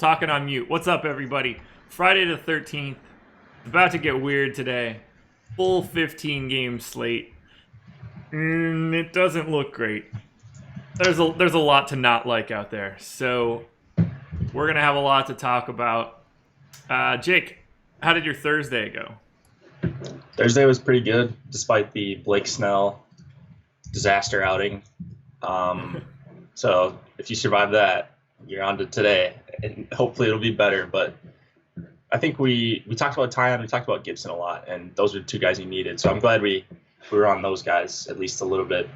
talking on mute. What's up, everybody? Friday the 13th. About to get weird today. Full 15-game slate. It doesn't look great. There's a lot to not like out there. So we're going to have a lot to talk about. Jake, how did your Thursday go? Thursday was pretty good, despite the Blake Snell disaster outing. So if you survive that, you're on to today, and hopefully it'll be better. But I think we talked about Tyon, we talked about Gibson a lot, and those are the two guys you needed. So I'm glad we were on those guys at least a little bit.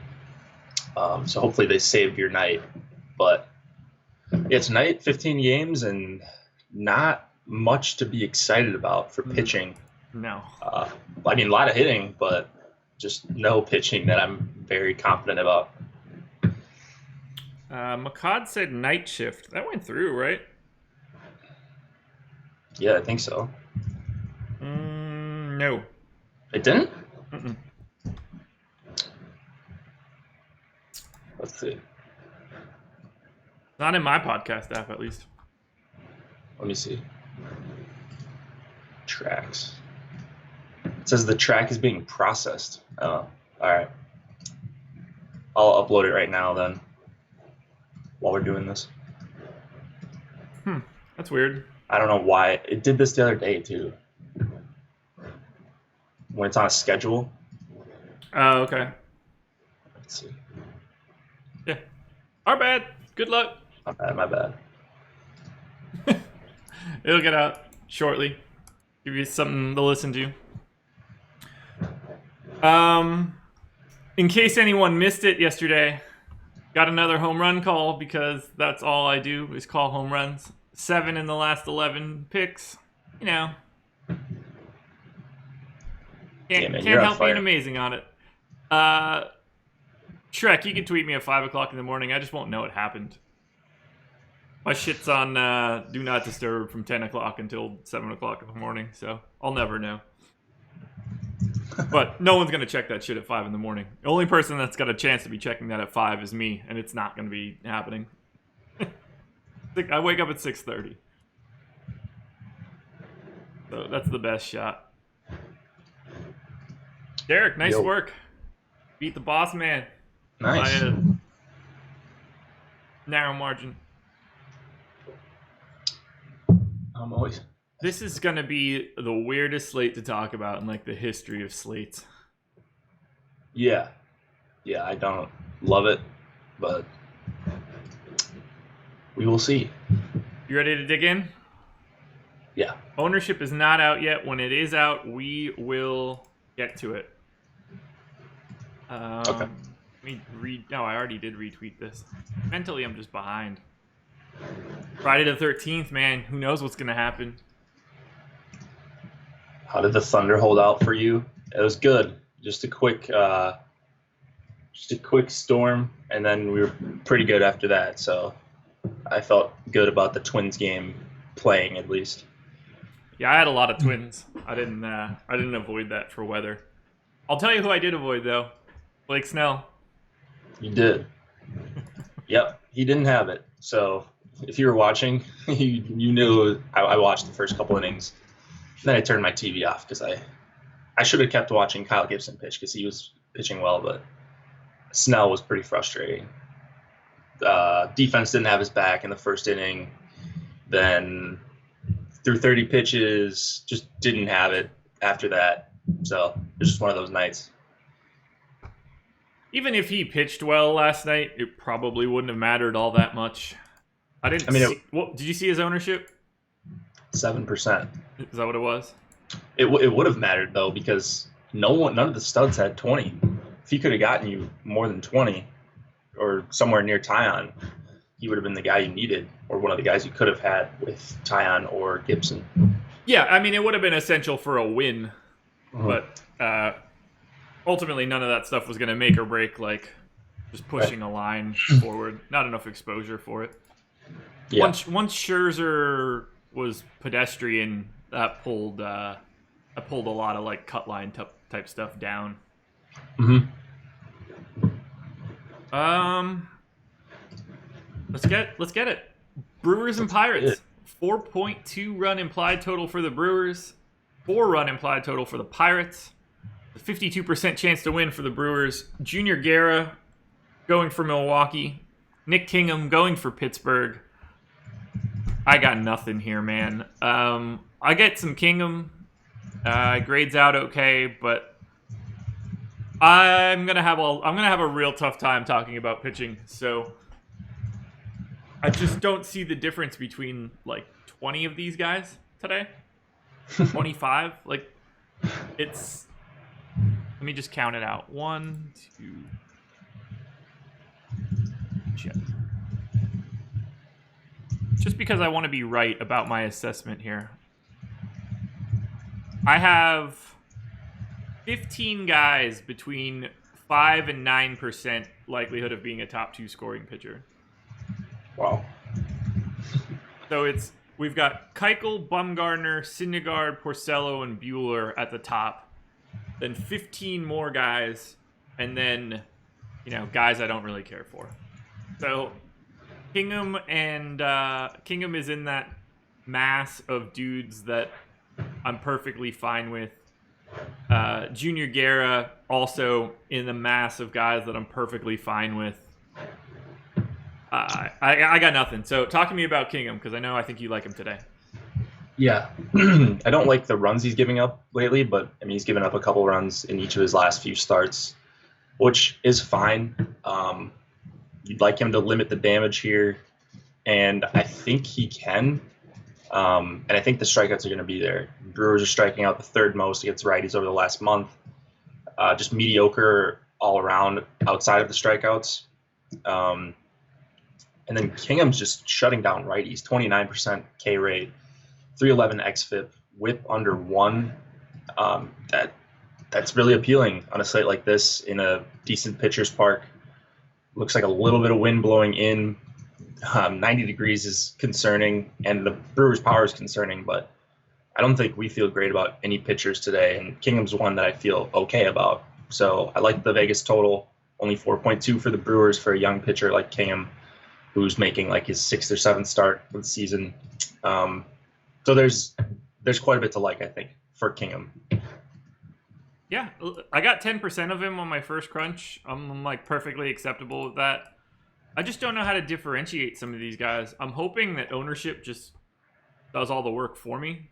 So hopefully they saved your night. But yeah, tonight, 15 games and not much to be excited about for pitching. No. I mean, a lot of hitting, but just no pitching that I'm very confident about. McCod said night shift. That went through, right? Yeah, I think so. No. It didn't? Mm-mm. Let's see. Not in my podcast app, at least. Let me see. Tracks. It says the track is being processed. Oh, all right. I'll upload it right now then, while we're doing this. That's weird. I don't know why. It did this the other day, too. When it's on a schedule. Oh, okay. Let's see. Yeah. Our bad. Good luck. My bad. It'll get out shortly. Give you something to listen to. In case anyone missed it yesterday, got another home run call because that's all I do is call home runs. 7 in the last 11 picks. You know. Can't help being amazing on it. Shrek, you can tweet me at 5 o'clock in the morning. I just won't know it happened. My shit's on Do Not Disturb from 10 o'clock until 7 o'clock in the morning, so I'll never know. But no one's going to check that shit at 5 in the morning. The only person that's got a chance to be checking that at 5 is me, and it's not going to be happening. I wake up at 6:30. So that's the best shot. Derek, nice work. Beat the boss man. Nice. By a narrow margin. This is going to be the weirdest slate to talk about in like the history of slates. Yeah, I don't love it, but we will see. You ready to dig in? Yeah. Ownership is not out yet. When it is out, we will get to it. Okay. Let me read. No, I already did retweet this. Mentally, I'm just behind. Friday the 13th, man. Who knows what's going to happen? How did the Thunder hold out for you? It was good. Just a quick storm, and then we were pretty good after that. So I felt good about the Twins game playing at least. Yeah, I had a lot of Twins. I didn't avoid that for weather. I'll tell you who I did avoid though. Blake Snell. You did. Yep, he didn't have it. So if you were watching, you knew I watched the first couple innings. Then I turned my TV off because I should have kept watching Kyle Gibson pitch because he was pitching well, but Snell was pretty frustrating. Defense didn't have his back in the first inning. Then through 30 pitches, just didn't have it after that. So it was just one of those nights. Even if he pitched well last night, it probably wouldn't have mattered all that much. Did you see his ownership? 7%. Is that what it was? It would have mattered though because none of the studs had 20. If he could have gotten you more than 20 or somewhere near Tyon, he would have been the guy you needed or one of the guys you could have had with Tyon or Gibson. Yeah, I mean it would have been essential for a win, but ultimately none of that stuff was going to make or break like just pushing a line forward. Not enough exposure for it. Yeah. Once Scherzer was pedestrian, that pulled a lot of like cut line type stuff down. Let's get it. Brewers and Pirates. 4.2 run implied total for the Brewers, 4 run implied total for the Pirates, a 52% chance to win for the Brewers. Junior Guerra going for Milwaukee, Nick Kingham going for Pittsburgh. I got nothing here, man. I get some Kingham. Grades out okay, but I'm gonna have a real tough time talking about pitching. So I just don't see the difference between like 20 of these guys today. 25, like it's. Let me just count it out. 1, 2. Check. Just because I want to be right about my assessment here. I have 15 guys between 5 and 9% likelihood of being a top 2 scoring pitcher. Wow. So we've got Keuchel, Bumgarner, Syndergaard, Porcello, and Buehler at the top. Then 15 more guys, and then, guys I don't really care for. So Kingham is in that mass of dudes that I'm perfectly fine with. Junior Guerra also in the mass of guys that I'm perfectly fine with. I got nothing. So talk to me about Kingham, because I think you like him today. Yeah, I don't like the runs he's giving up lately, but he's given up a couple runs in each of his last few starts, which is fine. You'd like him to limit the damage here, and I think he can. And I think the strikeouts are going to be there. Brewers are striking out the 3rd most against righties over the last month. Just mediocre all around outside of the strikeouts. And then Kingham's just shutting down righties, 29% K rate. 311 xFIP, whip under 1. That's really appealing on a slate like this in a decent pitcher's park. Looks like a little bit of wind blowing in. 90 degrees is concerning, and the Brewers' power is concerning, but I don't think we feel great about any pitchers today, and Kingham's one that I feel okay about. So I like the Vegas total, only 4.2 for the Brewers for a young pitcher like Kingham, who's making like his 6th or 7th start of the season. So there's quite a bit to like, I think, for Kingham. Yeah, I got 10% of him on my first crunch. I'm like perfectly acceptable with that. I just don't know how to differentiate some of these guys. I'm hoping that ownership just does all the work for me.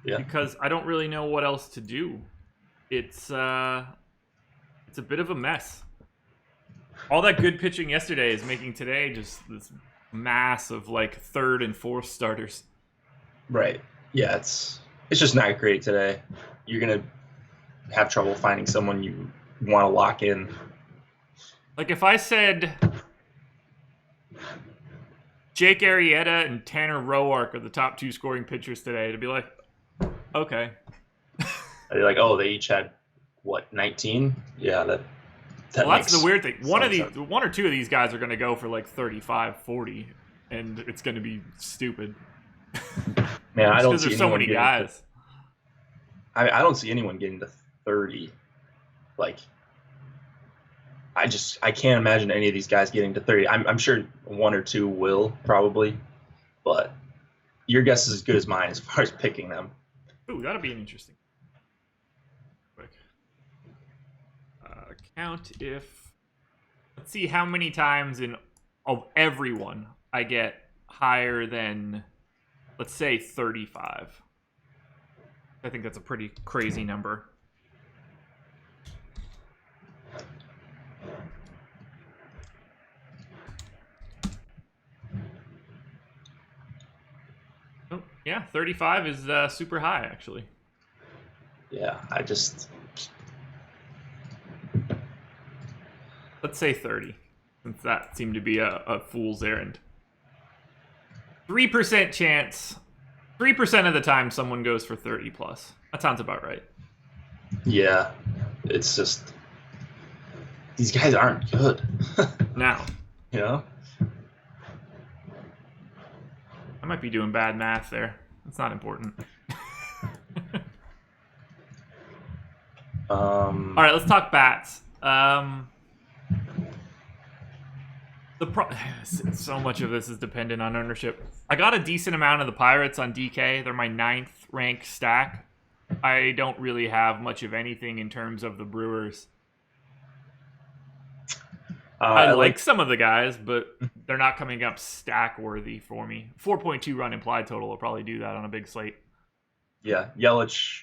Yeah. Because I don't really know what else to do. It's a bit of a mess. All that good pitching yesterday is making today just this mass of like 3rd and 4th starters. Right. Yeah, it's just not great today. You're going to have trouble finding someone you want to lock in. Like if I said Jake Arrieta and Tanner Roark are the top 2 scoring pitchers today, to be like, okay. Are you like, oh, they each had, 19? Yeah, that well, that's the weird thing. One or two of these guys are going to go for like 35, 40, and it's going to be stupid. Man, I don't see there's so many guys. I don't see anyone getting to 30. Like, I can't imagine any of these guys getting to 30. I'm sure 1 or 2 will probably, but your guess is as good as mine as far as picking them. Ooh, that'll be interesting. Quick. Count if. Let's see how many times of everyone I get higher than, let's say, 35. I think that's a pretty crazy number. Oh, yeah, 35 is super high, actually. Yeah, Let's say 30, since that seemed to be a fool's errand. 3% chance. 3% of the time someone goes for 30 plus. That sounds about right. Yeah, it's just these guys aren't good. Now. You know? I might be doing bad math there. That's not important. All right, let's talk bats. So much of this is dependent on ownership. I got a decent amount of the Pirates on DK. They're my 9th ranked stack. I don't really have much of anything in terms of the Brewers. I like some of the guys, but they're not coming up stack worthy for me. 4.2 run implied total will probably do that on a big slate. Yeah, Yelich,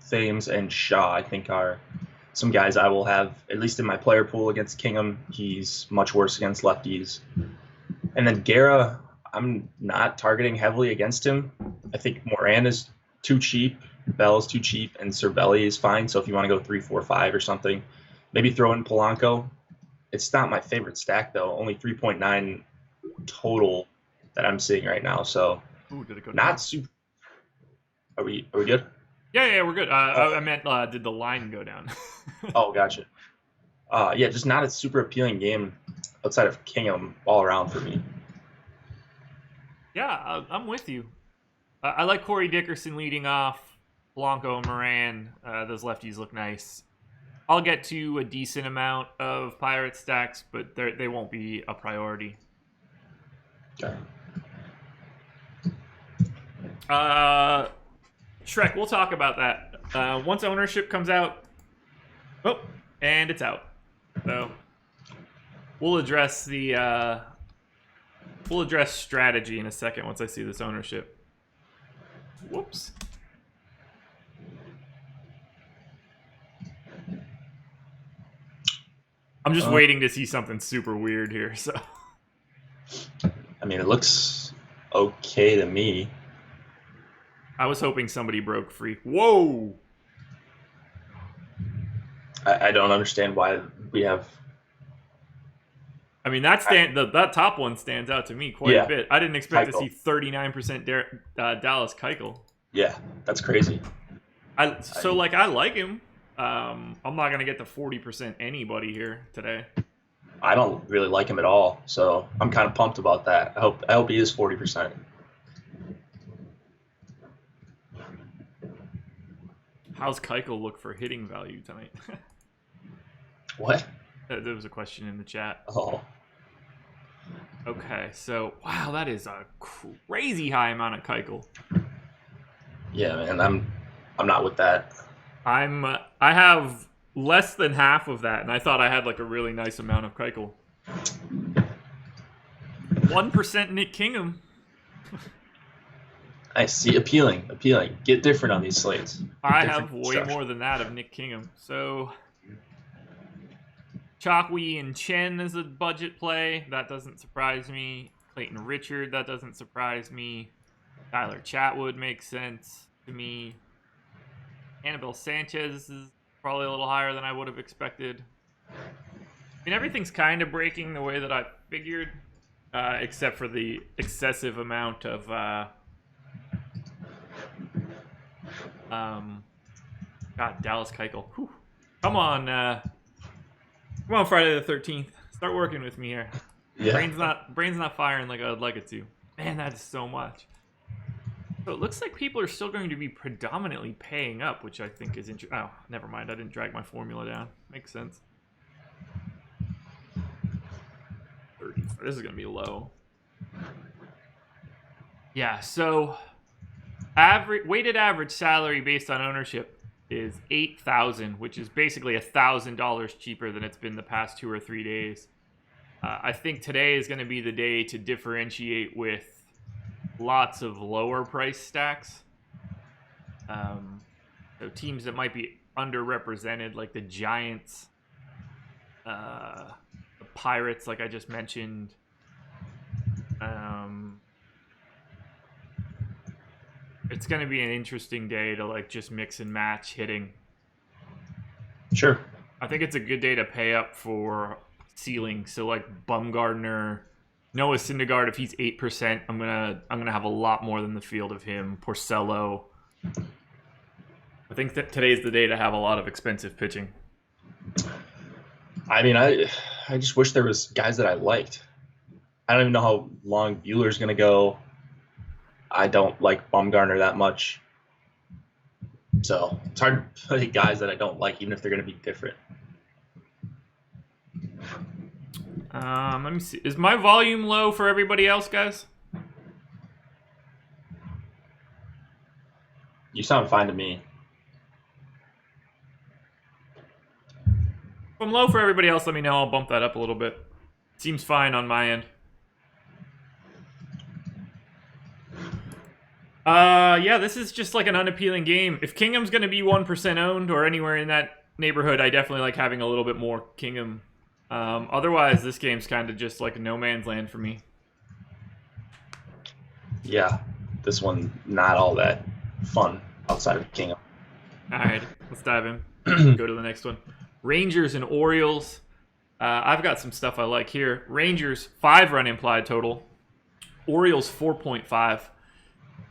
Thames, and Shaw, I think, are some guys I will have, at least in my player pool against Kingham. He's much worse against lefties. And then Guerra, I'm not targeting heavily against him. I think Moran is too cheap, Bell's too cheap, and Cervelli is fine. So if you want to go 3, 4, 5 or something, maybe throw in Polanco. It's not my favorite stack, though. Only 3.9 total that I'm seeing right now. So did it go not down? super. Are we good? Yeah, we're good. I meant, did the line go down? Oh, gotcha. Yeah, just not a super appealing game outside of Kingham all around for me. Yeah, I'm with you. I like Corey Dickerson leading off. Blanco and Moran. Those lefties look nice. I'll get to a decent amount of Pirate stacks, but they won't be a priority. Okay. Shrek, we'll talk about that. Once ownership comes out, and it's out. So we'll address strategy in a second once I see this ownership. Whoops. I'm just waiting to see something super weird here. So, I mean, it looks okay to me. I was hoping somebody broke free. Whoa! I don't understand why we have. I mean, that top one stands out to me quite a bit. I didn't expect to see 39% Dallas Keuchel. Yeah, that's crazy. I like him. I'm not gonna get to 40% anybody here today. I don't really like him at all, so I'm kind of pumped about that. I hope he is 40%. How's Keuchel look for hitting value tonight? What? There was a question in the chat. Oh. Okay, so wow, that is a crazy high amount of Keuchel. Yeah, man, I'm not with that. I have less than half of that, and I thought I had like a really nice amount of Keuchel. 1% Nick Kingham. I see. Appealing. Get different on these slates. I have way more than that of Nick Kingham. So Chokwe and Chen is a budget play. That doesn't surprise me. Clayton Richard, that doesn't surprise me. Tyler Chatwood makes sense to me. Anibal Sanchez is probably a little higher than I would have expected. I mean, everything's kind of breaking the way that I figured, except for the excessive amount of Dallas Keuchel. Whew. Come on, Friday the 13th. Start working with me here. Yeah. Brain's not firing like I would like it to. Man, that is so much. So it looks like people are still going to be predominantly paying up, which I think is interesting. Oh, never mind. I didn't drag my formula down. Makes sense. 30. This is going to be low. Yeah, so weighted average salary based on ownership is $8,000, which is basically $1,000 cheaper than it's been the past 2 or 3 days. I think today is going to be the day to differentiate with lots of lower price stacks. So teams that might be underrepresented, like the Giants, the Pirates, like I just mentioned. It's going to be an interesting day to like just mix and match hitting. Sure. I think it's a good day to pay up for ceiling. So like Bumgarner, Noah Syndergaard, if he's 8%, I'm gonna have a lot more than the field of him. Porcello. I think that today's the day to have a lot of expensive pitching. I mean, I just wish there was guys that I liked. I don't even know how long Buehler's gonna go. I don't like Bumgarner that much. So it's hard to play guys that I don't like, even if they're gonna be different. Let me see. Is my volume low for everybody else, guys? You sound fine to me. If I'm low for everybody else, let me know. I'll bump that up a little bit. Seems fine on my end. Yeah, this is just like an unappealing game. If Kingham's going to be 1% owned or anywhere in that neighborhood, I definitely like having a little bit more Kingham. Otherwise, this game's kind of just like a no man's land for me. Yeah, this one not all that fun outside of Kingham. All right, let's dive in. Go to the next one. Rangers and Orioles. I've got some stuff I like here. Rangers, 5-run implied total. Orioles, 4.5.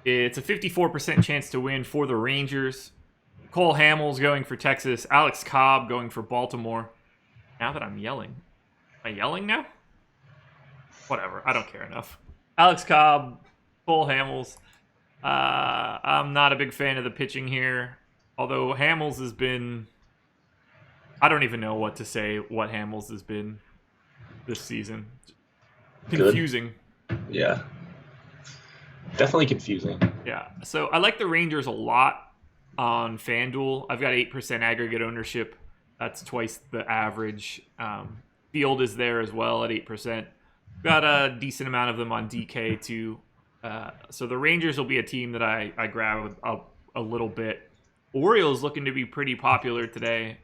It's a 54% chance to win for the Rangers. Cole Hamels going for Texas. Alex Cobb going for Baltimore. Now that I'm yelling. Am I yelling now? Whatever. I don't care enough. Alex Cobb, Cole Hamels. I'm not a big fan of the pitching here. Although Hamels has been... I don't even know what to say what Hamels has been this season. Confusing. Good. Yeah. Definitely confusing. Yeah. So I like the Rangers a lot on FanDuel. I've got 8% aggregate ownership. That's twice the average. Field is there as well at 8%. Got a decent amount of them on DK too. So the Rangers will be a team that I grab a little bit. Orioles looking to be pretty popular today.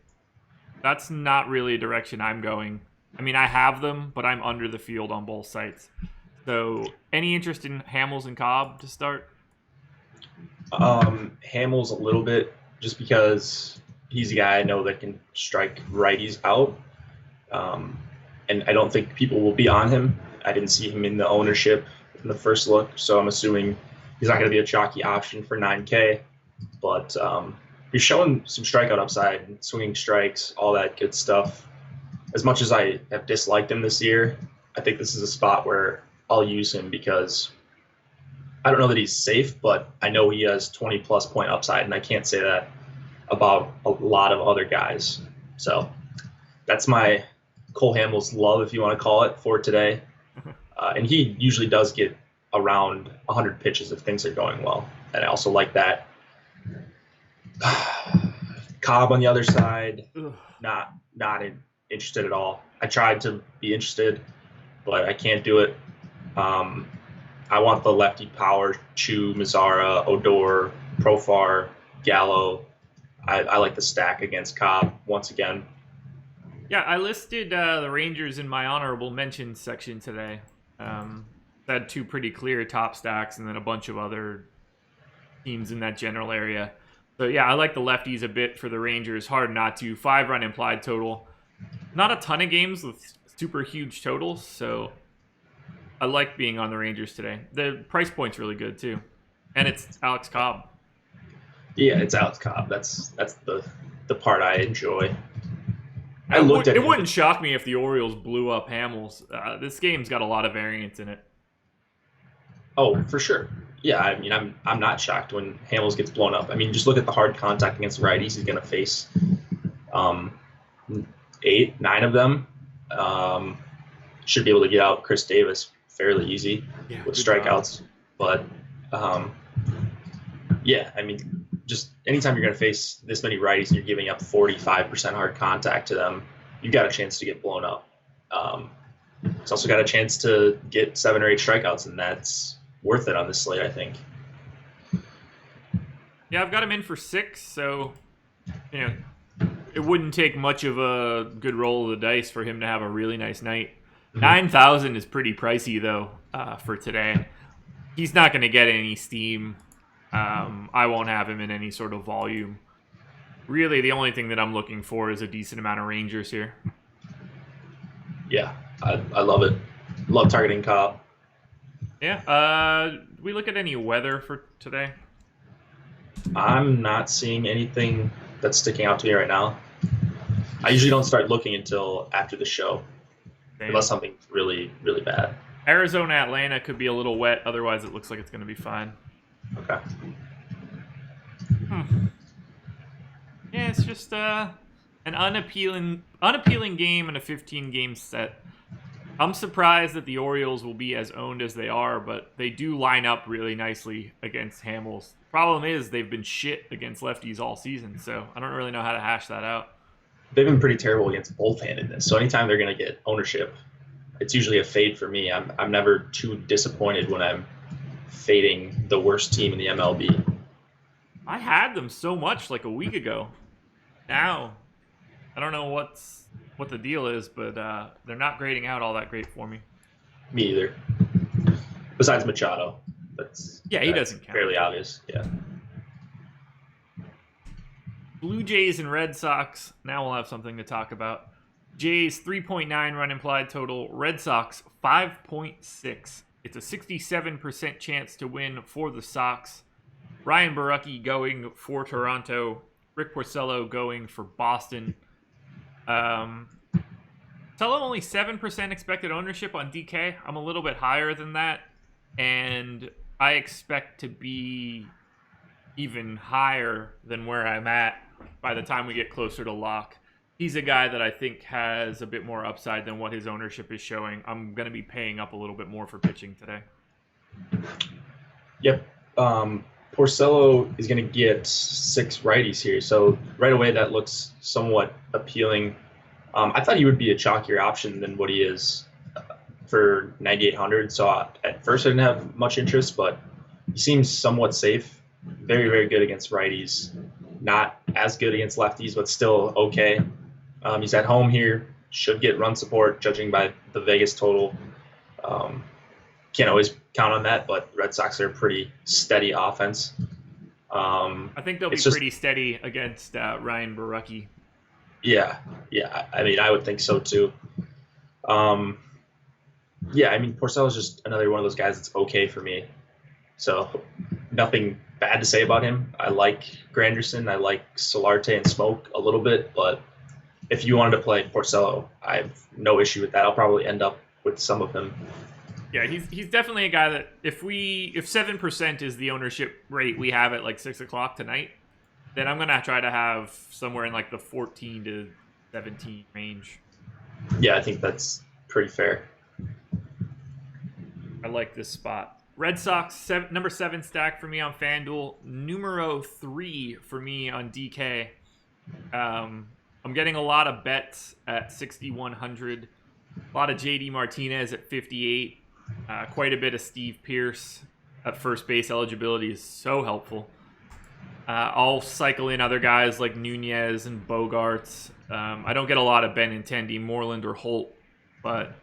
That's not really a direction I'm going. I mean, I have them, but I'm under the field on both sites. So, any interest in Hamels and Cobb to start? Hamels a little bit, just because he's a guy I know that can strike righties out. And I don't think people will be on him. I didn't see him in the ownership in the first look, so I'm assuming he's not going to be a chalky option for 9K. But he's showing some strikeout upside, swinging strikes, all that good stuff. As much as I have disliked him this year, I think this is a spot where I'll use him because I don't know that he's safe, but I know he has 20-plus point upside, and I can't say that about a lot of other guys. So that's my Cole Hamels love, if you want to call it, for today. And he usually does get around 100 pitches if things are going well. And I also like that. Cobb on the other side, not interested at all. I tried to be interested, but I can't do it. I want the lefty power, Chu, Mazzara, Odor, Profar, Gallo. I like the stack against Cobb once again. Yeah, I listed the Rangers in my honorable mentions section today. Had two pretty clear top stacks and then a bunch of other teams in that general area. So yeah, I like the lefties a bit for the Rangers. Hard not to. 5-run implied total. Not a ton of games with super huge totals, so I like being on the Rangers today. The price point's really good too, and it's Alex Cobb. Yeah, it's Alex Cobb. That's the part I enjoy. It wouldn't shock me if the Orioles blew up Hamels. This game's got a lot of variance in it. Oh, for sure. Yeah, I mean, I'm not shocked when Hamels gets blown up. I mean, just look at the hard contact against righties. He's going to face 8, 9 of them. Should be able to get out Chris Davis fairly easy with strikeouts. But, yeah, I mean, just anytime you're going to face this many righties and you're giving up 45% hard contact to them, you've got a chance to get blown up. It's also got a chance to get 7 or 8 strikeouts, and that's worth it on this slate, I think. Yeah, I've got him in for 6, so it wouldn't take much of a good roll of the dice for him to have a really nice night. 9,000 is pretty pricey though for today. He's not going to get any steam. I won't have him in any sort of volume. Really, the only thing that I'm looking for is a decent amount of Rangers here. Yeah, I love it. Love targeting Cobb. Yeah. We look at any weather for today? I'm not seeing anything that's sticking out to me right now. I usually don't start looking until after the show, unless something's really, really bad. Arizona, Atlanta could be a little wet. Otherwise, it looks like it's going to be fine. Okay. Yeah, it's just an unappealing game and a 15-game set. I'm surprised that the Orioles will be as owned as they are, but they do line up really nicely against Hamels. Problem is, they've been shit against lefties all season, so I don't really know how to hash that out. They've been pretty terrible against both-handedness. So anytime they're going to get ownership, it's usually a fade for me. I'm never too disappointed when I'm fading the worst team in the MLB. I had them so much like a week ago. Now, I don't know what the deal is, but they're not grading out all that great for me. Me either. Besides Machado. He doesn't count. Fairly obvious, yeah. Blue Jays and Red Sox. Now we'll have something to talk about. Jays 3.9 run implied total. Red Sox 5.6. It's a 67% chance to win for the Sox. Ryan Borucki going for Toronto. Rick Porcello going for Boston. Porcello only 7% expected ownership on DK. I'm a little bit higher than that, and I expect to be even higher than where I'm at by the time we get closer to lock. He's a guy that I think has a bit more upside than what his ownership is showing. I'm going to be paying up a little bit more for pitching today. Yep. Porcello is going to get 6 righties here, so right away that looks somewhat appealing. I thought he would be a chalkier option than what he is for 9,800, so at first I didn't have much interest, but he seems somewhat safe. Very, very good against righties. Not as good against lefties, but still okay. He's at home here. Should get run support, judging by the Vegas total. Can't always count on that, but Red Sox are a pretty steady offense. I think they'll be pretty steady against Ryan Borucki. Yeah. I mean, I would think so too. Porcello's just another one of those guys that's okay for me. So nothing bad to say about him. I like Granderson. I like Solarte and Smoke a little bit, but if you wanted to play Porcello, I have no issue with that. I'll probably end up with some of him. Yeah, he's definitely a guy that if 7% is the ownership rate we have at like 6 o'clock tonight, then I'm gonna try to have somewhere in like the 14 to 17 range. Yeah, I think that's pretty fair. I like this spot. Red Sox number 7 stack for me on FanDuel. Numero 3 for me on DK. I'm getting a lot of bets at 6,100. A lot of JD Martinez at 58. Quite a bit of Steve Pearce at first base. Eligibility is so helpful. I'll cycle in other guys like Nunez and Bogarts. I don't get a lot of Benintendi, Moreland, or Holt, but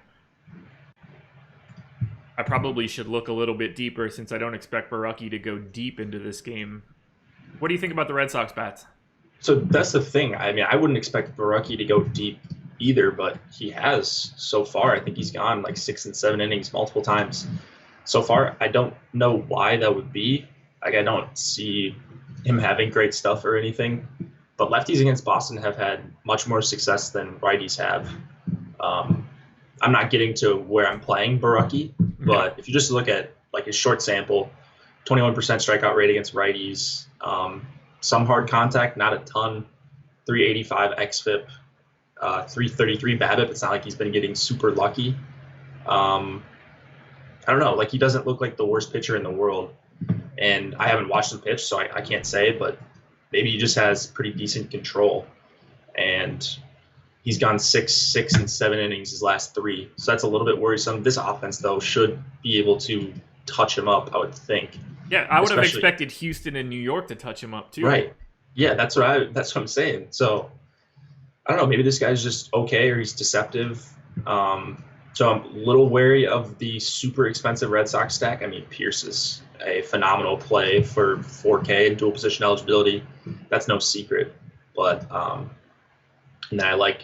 I probably should look a little bit deeper since I don't expect Borucki to go deep into this game. What do you think about the Red Sox bats? So that's the thing. I mean, I wouldn't expect Borucki to go deep either, but he has so far. I think he's gone like 6 and 7 innings multiple times so far. I don't know why that would be. Like, I don't see him having great stuff or anything, but lefties against Boston have had much more success than righties have. I'm not getting to where I'm playing Borucki, but if you just look at like his short sample, 21% strikeout rate against righties, some hard contact, not a ton, 385 xFIP, 333 BABIP. It's not like he's been getting super lucky. I don't know. Like, he doesn't look like the worst pitcher in the world. And I haven't watched him pitch, so I can't say, but maybe he just has pretty decent control. And he's gone 6 and 7 innings his last 3. So that's a little bit worrisome. This offense, though, should be able to touch him up, I would think. Yeah, I would have expected Houston and New York to touch him up, too. Right. Yeah, that's what I'm saying. So I don't know, maybe this guy's just okay or he's deceptive. So I'm a little wary of the super expensive Red Sox stack. I mean, Pierce is a phenomenal play for 4K and dual position eligibility. That's no secret. But and then I like,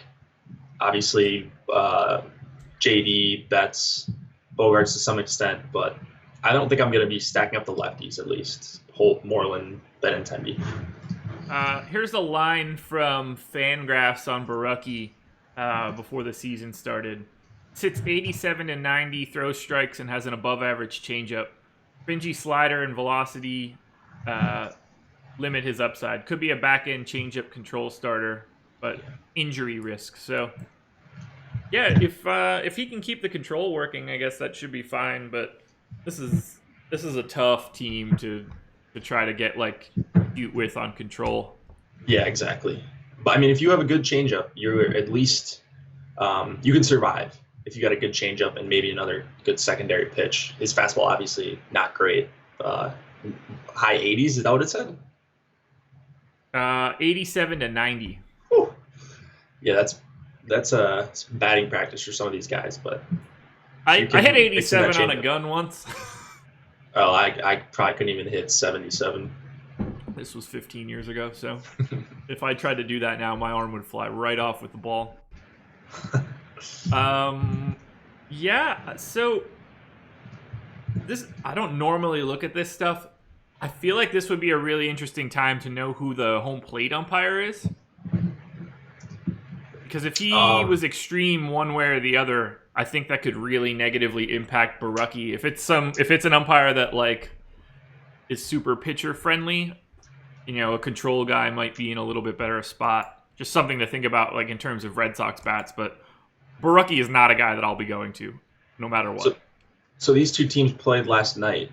obviously, JD, Betts, Bogarts to some extent, but I don't think I'm going to be stacking up the lefties, at least. Holt, Moreland, Benintendi. Here's a line from Fangraphs on Borucki before the season started. Sits 87 and 90, throws strikes, and has an above-average changeup. Fringy slider and velocity limit his upside. Could be a back-end changeup control starter, but injury risk. So Yeah, if he can keep the control working, I guess that should be fine. But this is a tough team to try to get like cute with on control. Yeah, exactly. But I mean, if you have a good changeup, you're at least you can survive if you got a good changeup and maybe another good secondary pitch. His fastball obviously not great. High 80s, is that what it said? 87 to 90. Whew. Yeah, that's batting practice for some of these guys, but I hit 87 on a gun once. Oh, I probably couldn't even hit 77. This was 15 years ago, so if I tried to do that now, my arm would fly right off with the ball. Yeah, so I don't normally look at this stuff. I feel like this would be a really interesting time to know who the home plate umpire is. Because if he was extreme one way or the other, I think that could really negatively impact Borucki. If it's an umpire that like is super pitcher friendly, a control guy might be in a little bit better spot. Just something to think about, like in terms of Red Sox bats. But Borucki is not a guy that I'll be going to, no matter what. So these two teams played last night.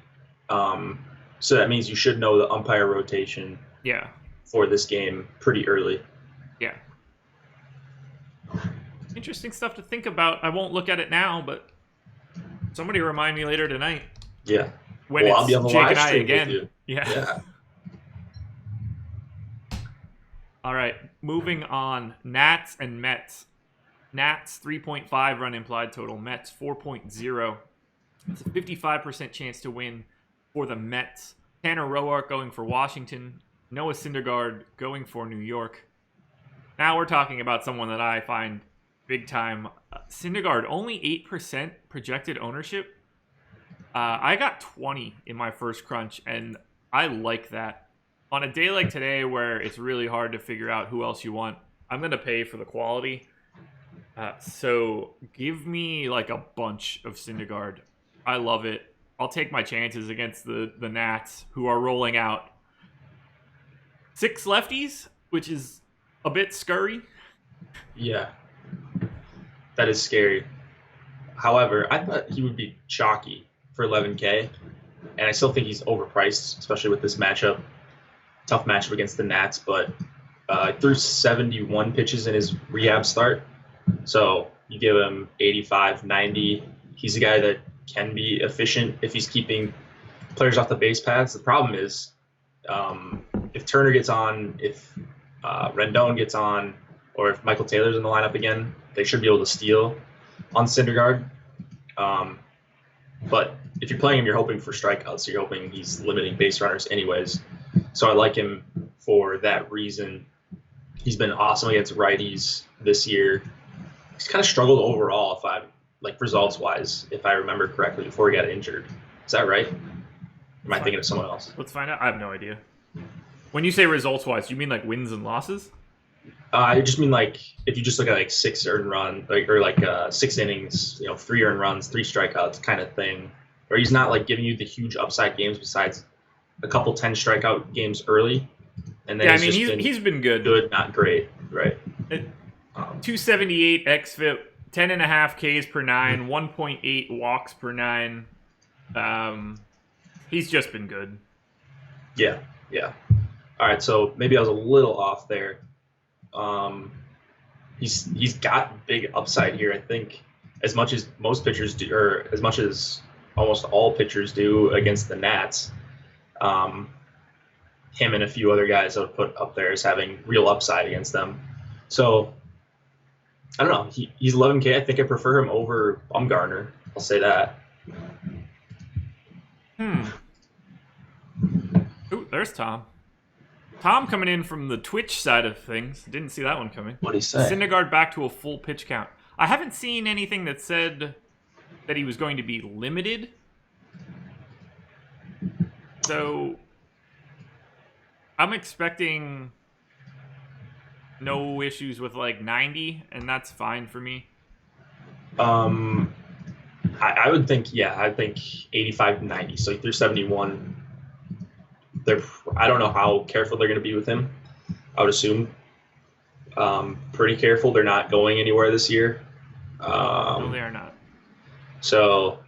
So that means you should know the umpire rotation. Yeah. For this game pretty early. Yeah. Interesting stuff to think about. I won't look at it now, but somebody remind me later tonight. Yeah. When I'll be on the Jake live and I stream again. with you. Yeah. All right. Moving on. Nats and Mets. Nats 3.5 run implied total. Mets 4.0. It's a 55% chance to win for the Mets. Tanner Roark going for Washington. Noah Syndergaard going for New York. Now we're talking about someone that I find big time. Syndergaard, only 8% projected ownership. I got 20 in my first crunch, and I like that. On a day like today where it's really hard to figure out who else you want, I'm going to pay for the quality. So give me like a bunch of Syndergaard. I love it. I'll take my chances against the Nats, who are rolling out 6 lefties, which is a bit scurry. Yeah. That is scary. However, I thought he would be chalky for 11K, and I still think he's overpriced, especially with this matchup. Tough matchup against the Nats, but threw 71 pitches in his rehab start. So you give him 85, 90. He's a guy that can be efficient if he's keeping players off the base paths. The problem is if Turner gets on, if Rendon gets on, or if Michael Taylor's in the lineup again, they should be able to steal on Syndergaard. But if you're playing him, you're hoping for strikeouts. You're hoping he's limiting base runners anyways. So I like him for that reason. He's been awesome against righties this year. He's kind of struggled overall, results-wise, if I remember correctly, before he got injured. Is that right? Am I thinking of someone else? Let's find out. I have no idea. When you say results-wise, you mean like wins and losses? I just mean like if you just look at like 6 earned run, or 6 innings, 3 earned runs, 3 strikeouts kind of thing, where he's not like giving you the huge upside games besides a couple 10 strikeout games early, and then he's been good. Good, not great, right? 278 xFIP, 10.5 Ks per 9, 1.8 walks per 9. He's just been good. Yeah. All right, so maybe I was a little off there. He's got big upside here. I think as much as most pitchers do, or as much as almost all pitchers do against the Nats. Him and a few other guys I would put up there as having real upside against them. So I don't know. He's 11K. I think I prefer him over Bumgarner. I'll say that. Ooh, there's Tom. Tom coming in from the Twitch side of things. Didn't see that one coming. What'd he say? Syndergaard back to a full pitch count. I haven't seen anything that said that he was going to be limited. So I'm expecting no issues with like 90, and that's fine for me. I would think, I think 85 to 90. So through 71, I don't know how careful they're going to be with him. I would assume pretty careful. They're not going anywhere this year. No, they are not. So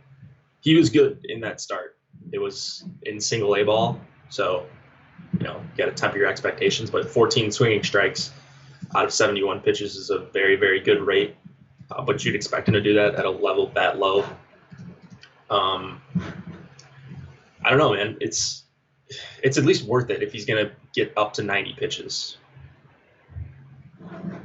he was good in that start. It was in single A ball, so got to temper your expectations. But 14 swinging strikes out of 71 pitches is a very, very good rate. But you'd expect him to do that at a level that low. I don't know, man. It's at least worth it if he's going to get up to 90 pitches.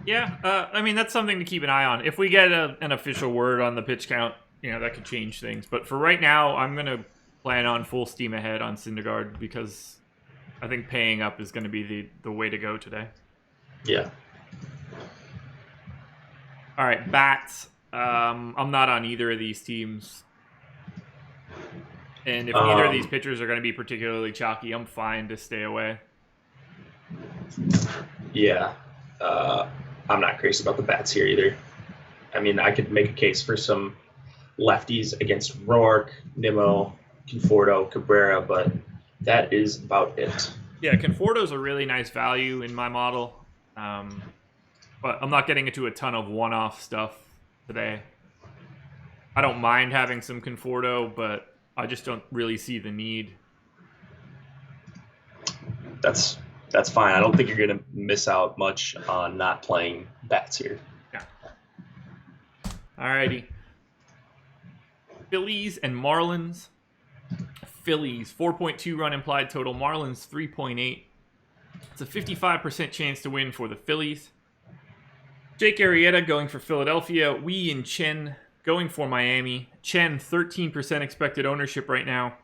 Yeah, I mean, that's something to keep an eye on. If we get an official word on the pitch count, that could change things. But for right now, I'm going to plan on full steam ahead on Syndergaard because I think paying up is going to be the way to go today. Yeah. All right, bats. I'm not on either of these teams. And if neither of these pitchers are going to be particularly chalky, I'm fine to stay away. Yeah. I'm not crazy about the bats here either. I mean, I could make a case for some lefties against Roark, Nimmo, Conforto, Cabrera, but that is about it. Yeah, Conforto's a really nice value in my model. But I'm not getting into a ton of one-off stuff today. I don't mind having some Conforto, but I just don't really see the need. That's fine. I don't think you're going to miss out much on not playing bats here. Yeah. Alrighty. Phillies and Marlins. Phillies, 4.2 run implied total. Marlins, 3.8. It's a 55% chance to win for the Phillies. Jake Arrieta going for Philadelphia. Wei and Chen going for Miami. Chen, 13% expected ownership right now.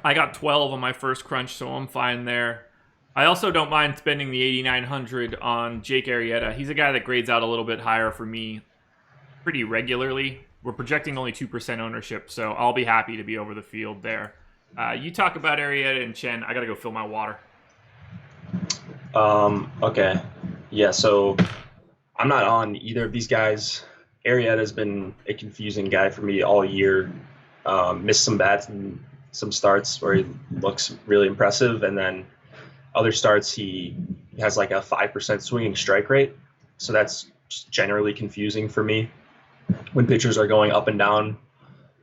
I got 12 on my first crunch, so I'm fine there. I also don't mind spending the 8,900 on Jake Arrieta. He's a guy that grades out a little bit higher for me pretty regularly. We're projecting only 2% ownership, so I'll be happy to be over the field there. You talk about Arrieta and Chen. I got to go fill my water. Okay. Yeah, so I'm not on either of these guys. Arrieta's been a confusing guy for me all year. Missed some bats and some starts where he looks really impressive, and then other starts he has like a 5% swinging strike rate. So that's just generally confusing for me when pitchers are going up and down.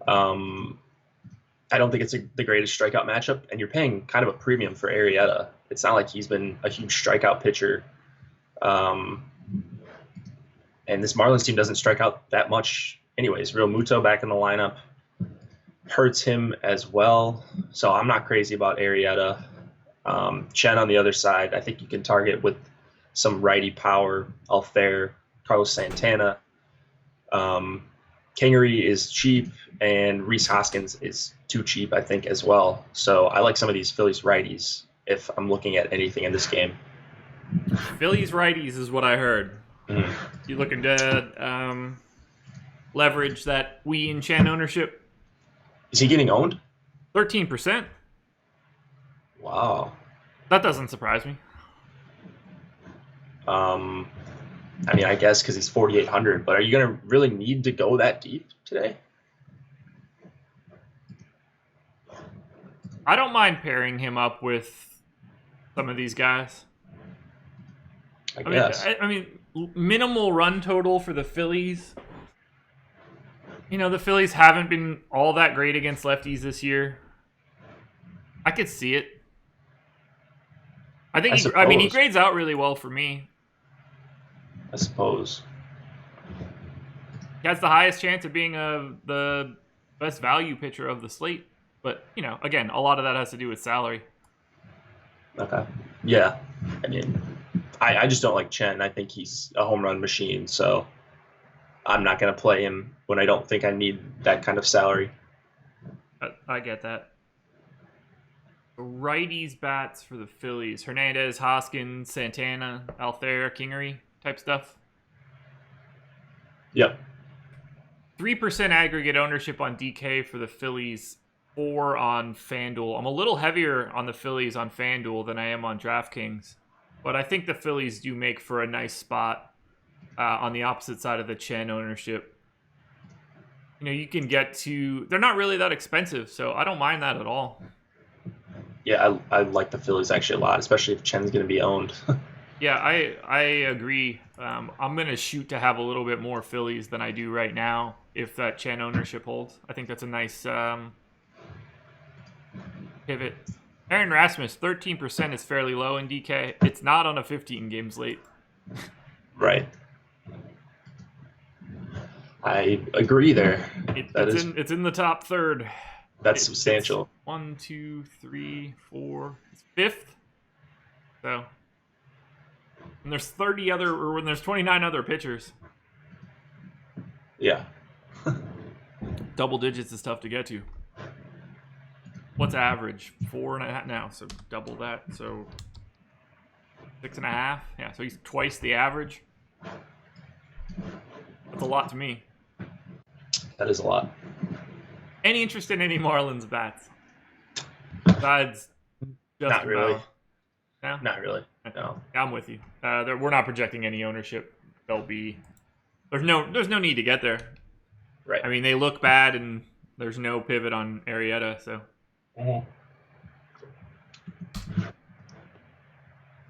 I don't think it's the greatest strikeout matchup, and you're paying kind of a premium for Arrieta. It's not like he's been a huge strikeout pitcher. And this Marlins team doesn't strike out that much anyways. Real Muto back in the lineup hurts him as well. So I'm not crazy about Arrieta. Chen on the other side, I think you can target with some righty power. Alfair, Carlos Santana. Kingery is cheap, and Rhys Hoskins is too cheap, I think, as well. So I like some of these Phillies righties if I'm looking at anything in this game. Phillies righties is what I heard. Mm-hmm. You looking to leverage that Wei and Chen ownership? Is he getting owned? 13%. Wow. That doesn't surprise me. I mean, I guess because he's 4,800, but are you going to really need to go that deep today? I don't mind pairing him up with some of these guys. I guess. I mean, minimal run total for the Phillies. The Phillies haven't been all that great against lefties this year. I could see it. I think he grades out really well for me. I suppose. He has the highest chance of being the best value pitcher of the slate. But, again, a lot of that has to do with salary. Okay. Yeah. I mean, I just don't like Chen. I think he's a home run machine, so I'm not going to play him when I don't think I need that kind of salary. I get that. Righties bats for the Phillies. Hernandez, Hoskins, Santana, Alfair, Kingery type stuff. Yep. 3% aggregate ownership on DK for the Phillies, 4 on FanDuel. I'm a little heavier on the Phillies on FanDuel than I am on DraftKings, but I think the Phillies do make for a nice spot on the opposite side of the Chen ownership. You can get to... They're not really that expensive, so I don't mind that at all. Yeah, I like the Phillies actually a lot, especially if Chen's going to be owned. Yeah, I agree. I'm going to shoot to have a little bit more Phillies than I do right now if that Chen ownership holds. I think that's a nice pivot. Aaron Rasmus, 13% is fairly low in DK. It's not on a 15 game slate. Right. I agree there. It's in the top third. That's substantial. It's 1, 2, 3, 4. It's fifth. So when there's 29 other pitchers. Yeah. Double digits is tough to get to. What's average? 4.5 now, so double that. So 6.5. Yeah, so he's twice the average. That's a lot to me. That is a lot. Any interest in any Marlins bats? Besides just Not really. No? Not really. No. I'm with you. We're not projecting any ownership. There's no need to get there. Right. I mean, they look bad, and there's no pivot on Arrieta, so. Mm-hmm.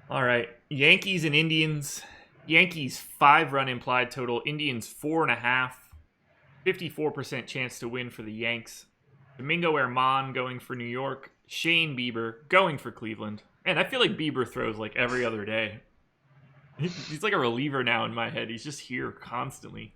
All right, Yankees and Indians. Yankees 5-run implied total. Indians 4.5. 54% chance to win for the Yanks. Domingo Herman going for New York. Shane Bieber going for Cleveland. Man, I feel like Bieber throws like every other day. He's like a reliever now in my head. He's just here constantly.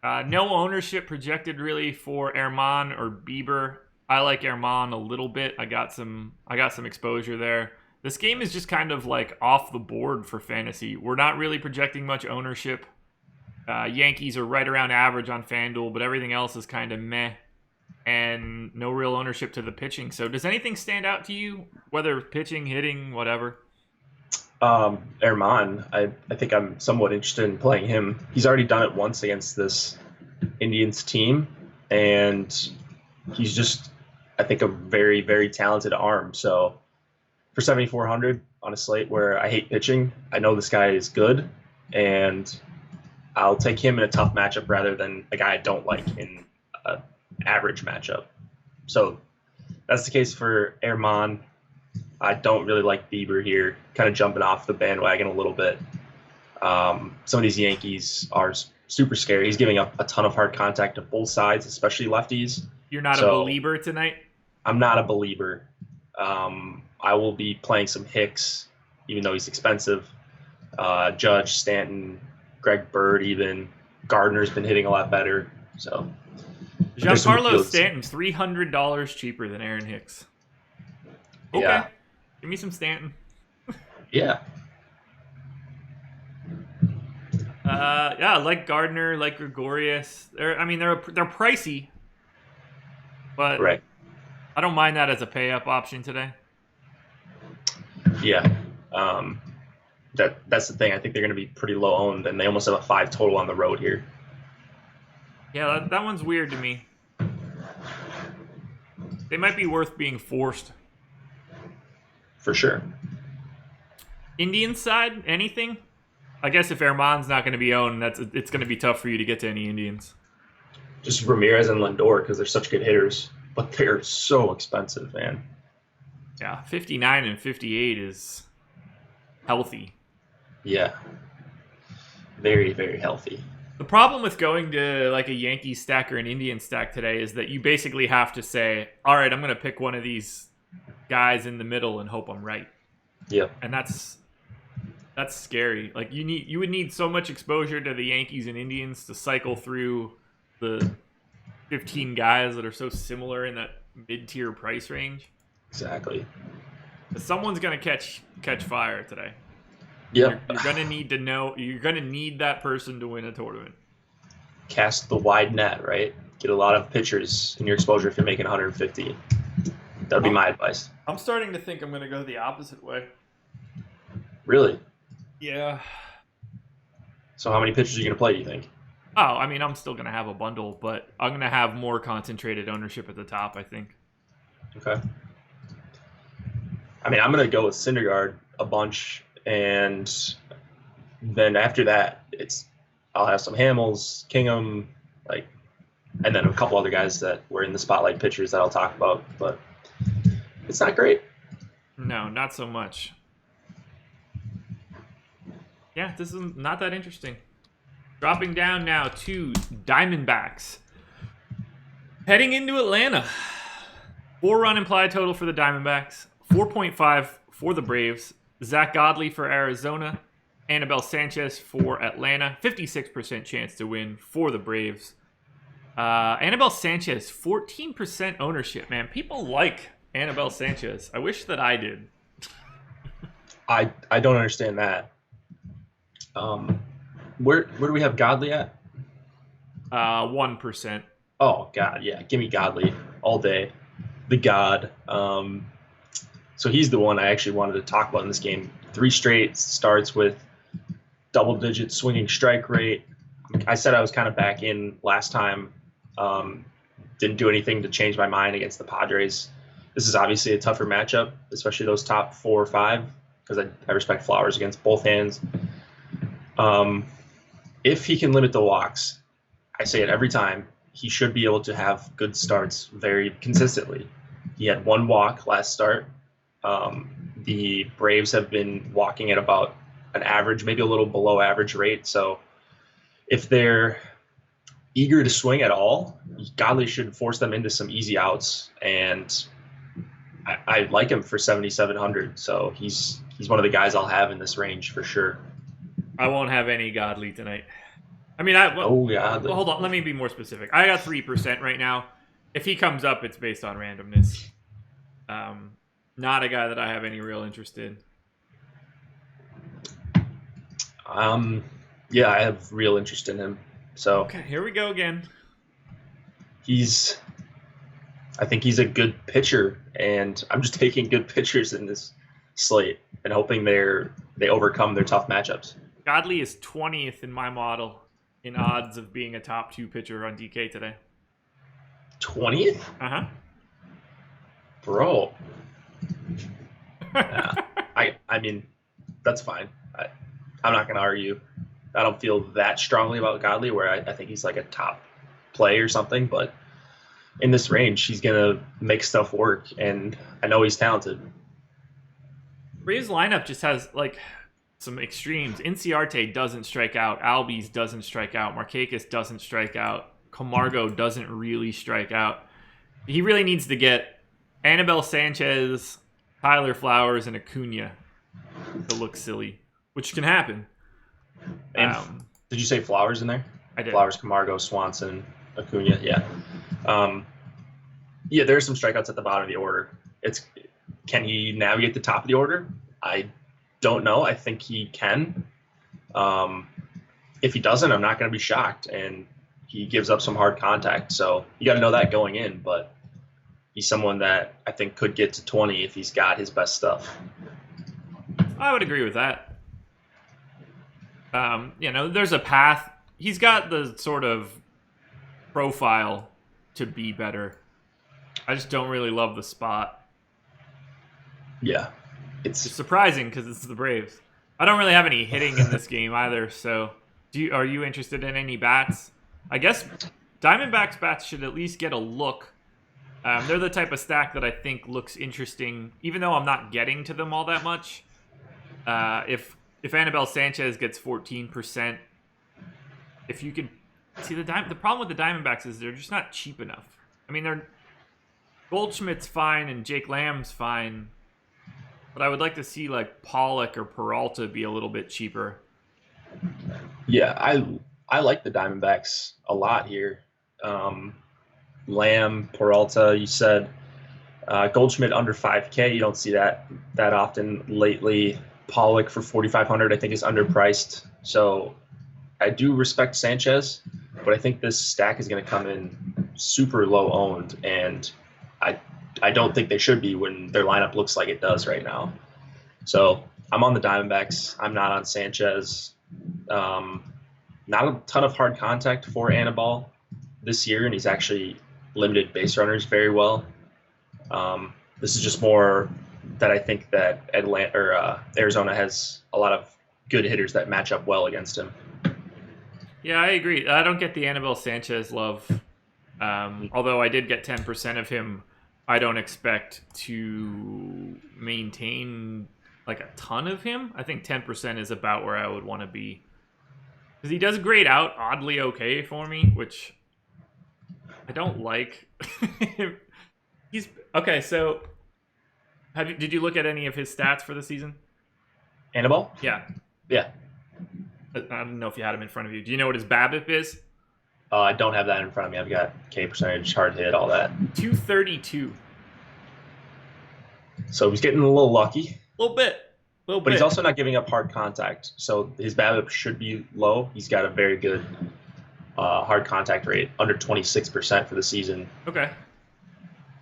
No ownership projected really for Herman or Bieber. I like Herman a little bit. I got some exposure there. This game is just kind of like off the board for fantasy. We're not really projecting much ownership. Yankees are right around average on FanDuel, but everything else is kind of meh. And no real ownership to the pitching. So does anything stand out to you? Whether pitching, hitting, whatever? Herman, I think I'm somewhat interested in playing him. He's already done it once against this Indians team, and he's just, I think, a very, very talented arm. So for 7,400 on a slate where I hate pitching, I know this guy is good, and I'll take him in a tough matchup rather than a guy I don't like in an average matchup. So that's the case for Herman. I don't really like Bieber here, kind of jumping off the bandwagon a little bit. Some of these Yankees are super scary. He's giving up a ton of hard contact to both sides, especially lefties. You're not a believer tonight? I'm not a believer. I will be playing some Hicks, even though he's expensive. Judge, Stanton, Greg Bird, even. Gardner's been hitting a lot better. So Giancarlo Stanton's $300 cheaper than Aaron Hicks. Okay. Yeah. Give me some Stanton. Yeah. I like Gardner, like Gregorius. They're pricey, but right. I don't mind that as a pay-up option today. Yeah. That's the thing. I think they're going to be pretty low owned, and they almost have a 5 total on the road here. Yeah, that one's weird to me. They might be worth being forced. For sure. Indians side, anything? I guess if Herman's not going to be owned, it's going to be tough for you to get to any Indians. Just Ramirez and Lindor because they're such good hitters, but they're so expensive, man. Yeah, 59 and 58 is healthy. Yeah. Very, very healthy. The problem with going to like a Yankees stack or an Indian stack today is that you basically have to say, all right, I'm going to pick one of these guys in the middle and hope I'm right. Yeah. And that's scary. Like you would need so much exposure to the Yankees and Indians to cycle through the 15 guys that are so similar in that mid-tier price range. Exactly. But someone's going to catch fire today. Yeah. You're going to need to know. You're going to need that person to win a tournament. Cast the wide net, right? Get a lot of pitchers in your exposure if you're making 150. That would be my advice. I'm starting to think I'm going to go the opposite way. Really? Yeah. So how many pitchers are you going to play, do you think? Oh, I mean, I'm still going to have a bundle, but I'm going to have more concentrated ownership at the top, I think. Okay. I mean, I'm going to go with Syndergaard a bunch, and then after that, I'll have some Hamels, Kingham, and then a couple other guys that were in the spotlight pitchers that I'll talk about, but it's not great. No, not so much. Yeah, this is not that interesting. Dropping down now to Diamondbacks. Heading into Atlanta. 4-run implied total for the Diamondbacks. 4.5 for the Braves. Zach Godley for Arizona. Anibal Sanchez for Atlanta. 56% chance to win for the Braves. Anibal Sanchez, 14% ownership, man. People like Anibal Sanchez. I wish that I did. I don't understand that. Where do we have Godley at? 1%. Oh God, yeah. Give me Godley all day. The God. So he's the one I actually wanted to talk about in this game. 3 straight starts with double-digit swinging strike rate. I said I was kind of back in last time. Didn't do anything to change my mind against the Padres. This is obviously a tougher matchup, especially those top 4 or 5, because I respect Flowers against both hands. If he can limit the walks, I say it every time, he should be able to have good starts very consistently. He had 1 walk last start. The Braves have been walking at about an average, maybe a little below average rate. So if they're eager to swing at all, Godley should force them into some easy outs. And I like him for 7,700. So he's one of the guys I'll have in this range for sure. I won't have any Godley tonight. I mean, Godley. Hold on. Let me be more specific. I got 3% right now. If he comes up, it's based on randomness. Not a guy that I have any real interest in. Yeah, I have real interest in him. So okay, here we go again. I think he's a good pitcher, and I'm just taking good pitchers in this slate and hoping they overcome their tough matchups. Godley is 20th in my model in odds of being a top 2 pitcher on DK today. 20th? Uh-huh. Bro. Yeah, I mean, that's fine. I'm not going to argue. I don't feel that strongly about Godley where I think he's like a top play or something, but in this range, he's going to make stuff work, and I know he's talented. Braves lineup just has like some extremes. Inciarte doesn't strike out. Albies doesn't strike out. Markakis doesn't strike out. Camargo doesn't really strike out. He really needs to get Anibal Sanchez, Tyler Flowers, and Acuna to look silly, which can happen. And did you say Flowers in there? I did. Flowers, Camargo, Swanson, Acuna, yeah. Yeah, there are some strikeouts at the bottom of the order. Can he navigate the top of the order? I don't know. I think he can. If he doesn't, I'm not going to be shocked. And he gives up some hard contact. So you got to know that going in. But he's someone that I think could get to 20 if he's got his best stuff. I would agree with that. There's a path. He's got the sort of profile to be better. I just don't really love the spot. Yeah. It's surprising because it's the Braves. I don't really have any hitting in this game either. So, are you interested in any bats? I guess Diamondbacks bats should at least get a look. They're the type of stack that I think looks interesting, even though I'm not getting to them all that much. If Anibal Sanchez gets 14%, if you could see the problem with the Diamondbacks is they're just not cheap enough. I mean, Goldschmidt's fine and Jake Lamb's fine. But I would like to see like Pollock or Peralta be a little bit cheaper. Yeah, I like the Diamondbacks a lot here. Lamb, Peralta, you said. Goldschmidt under 5K. You don't see that often lately. Pollock for 4,500 I think is underpriced. So I do respect Sanchez, but I think this stack is going to come in super low owned, and I don't think they should be when their lineup looks like it does right now. So I'm on the Diamondbacks. I'm not on Sanchez. Not a ton of hard contact for Anibal this year, and he's actually limited base runners very well. This is just more that I think that Arizona has a lot of good hitters that match up well against him. Yeah, I agree. I don't get the Anibal Sanchez love. Although I did get 10% of him, I don't expect to maintain like a ton of him. I think 10% is about where I would want to be. Because he does grade out oddly okay for me, which I don't like. He's okay. So, did you look at any of his stats for the season? Annabelle? Yeah. Yeah. I don't know if you had him in front of you. Do you know what his BABIP is? I don't have that in front of me. I've got K percentage, hard hit, all that. 232. So he's getting a little lucky. A little bit. But he's also not giving up hard contact. So his BABIP should be low. He's got a very good hard contact rate, under 26% for the season. Okay.